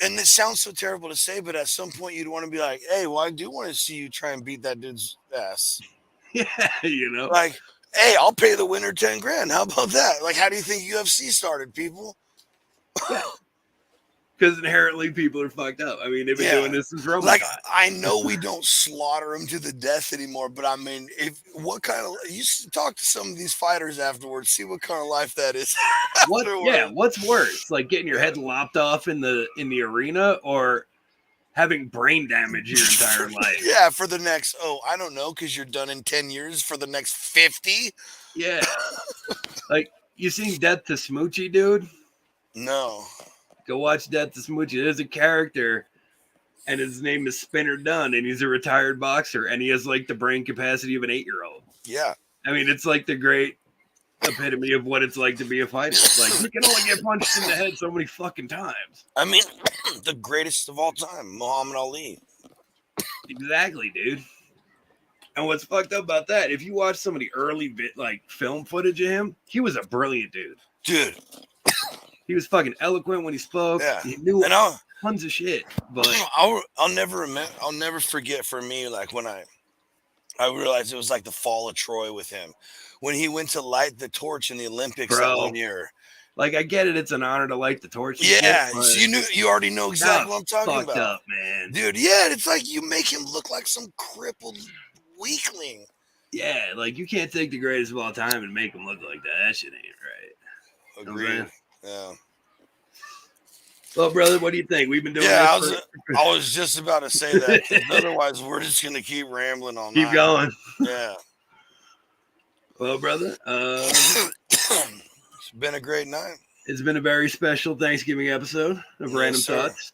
And it sounds so terrible to say, but at some point you'd want to be like, hey, well, I do want to see you try and beat that dude's ass. Yeah, Like, hey, I'll pay the winner $10,000. How about that? Like, how do you think UFC started, people? Yeah. Because inherently people are fucked up. I mean, they've been doing this since Rome. Like, I know we don't slaughter them to the death anymore, but I mean, you talk to some of these fighters afterwards, see what kind of life that is. What's worse? Like getting your head lopped off in the arena or having brain damage your entire life? Yeah, for the next, I don't know, because you're done in 10 years for the next 50? Yeah. Like, you seen Death to Smoochie, dude? No. Go watch Death to Smoochie. There's a character, and his name is Spinner Dunn, and he's a retired boxer, and he has, like, the brain capacity of an 8-year-old. Yeah. I mean, it's, like, the great epitome of what it's like to be a fighter. Like, you can only get punched in the head so many fucking times. I mean, the greatest of all time, Muhammad Ali. Exactly, dude. And what's fucked up about that, if you watch some of the early film footage of him, he was a brilliant dude. Dude. He was fucking eloquent when he spoke. Yeah. He knew tons of shit. But I'll never forget for me, like when I realized it was like the fall of Troy with him. When he went to light the torch in the Olympics that 1 year. Like, I get it, it's an honor to light the torch. Yeah, so you already know exactly what I'm talking about. Up, man. Dude, yeah, it's like you make him look like some crippled weakling. Yeah, like you can't take the greatest of all time and make him look like that. That shit ain't right. Agreed. Yeah. Well, brother, what do you think? We've been doing Yeah, this. I was just about to say that. 'Cause otherwise, we're just gonna keep rambling all Keep night. going. Yeah. Well, brother, It's been a great night. it's been a very special Thanksgiving episode of Yes, Random sir. Thoughts.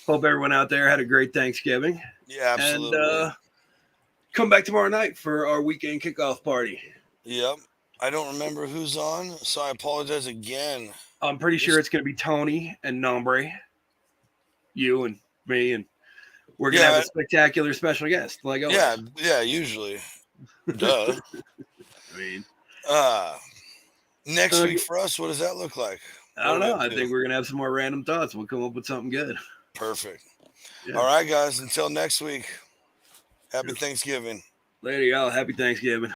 Hope everyone out there had a great Thanksgiving. Yeah, absolutely. And come back tomorrow night for our weekend kickoff party. Yep. I don't remember who's on, so I apologize again. I'm pretty sure it's going to be Tony and Nombre, you and me, and we're going to have a spectacular special guest. Like always. Yeah, usually. Duh. I mean, next week for us, what does that look like? I don't know. I think we're going to have some more random thoughts. We'll come up with something good. Perfect. Yeah. All right, guys. Until next week, happy Thanksgiving. Later, y'all. Happy Thanksgiving.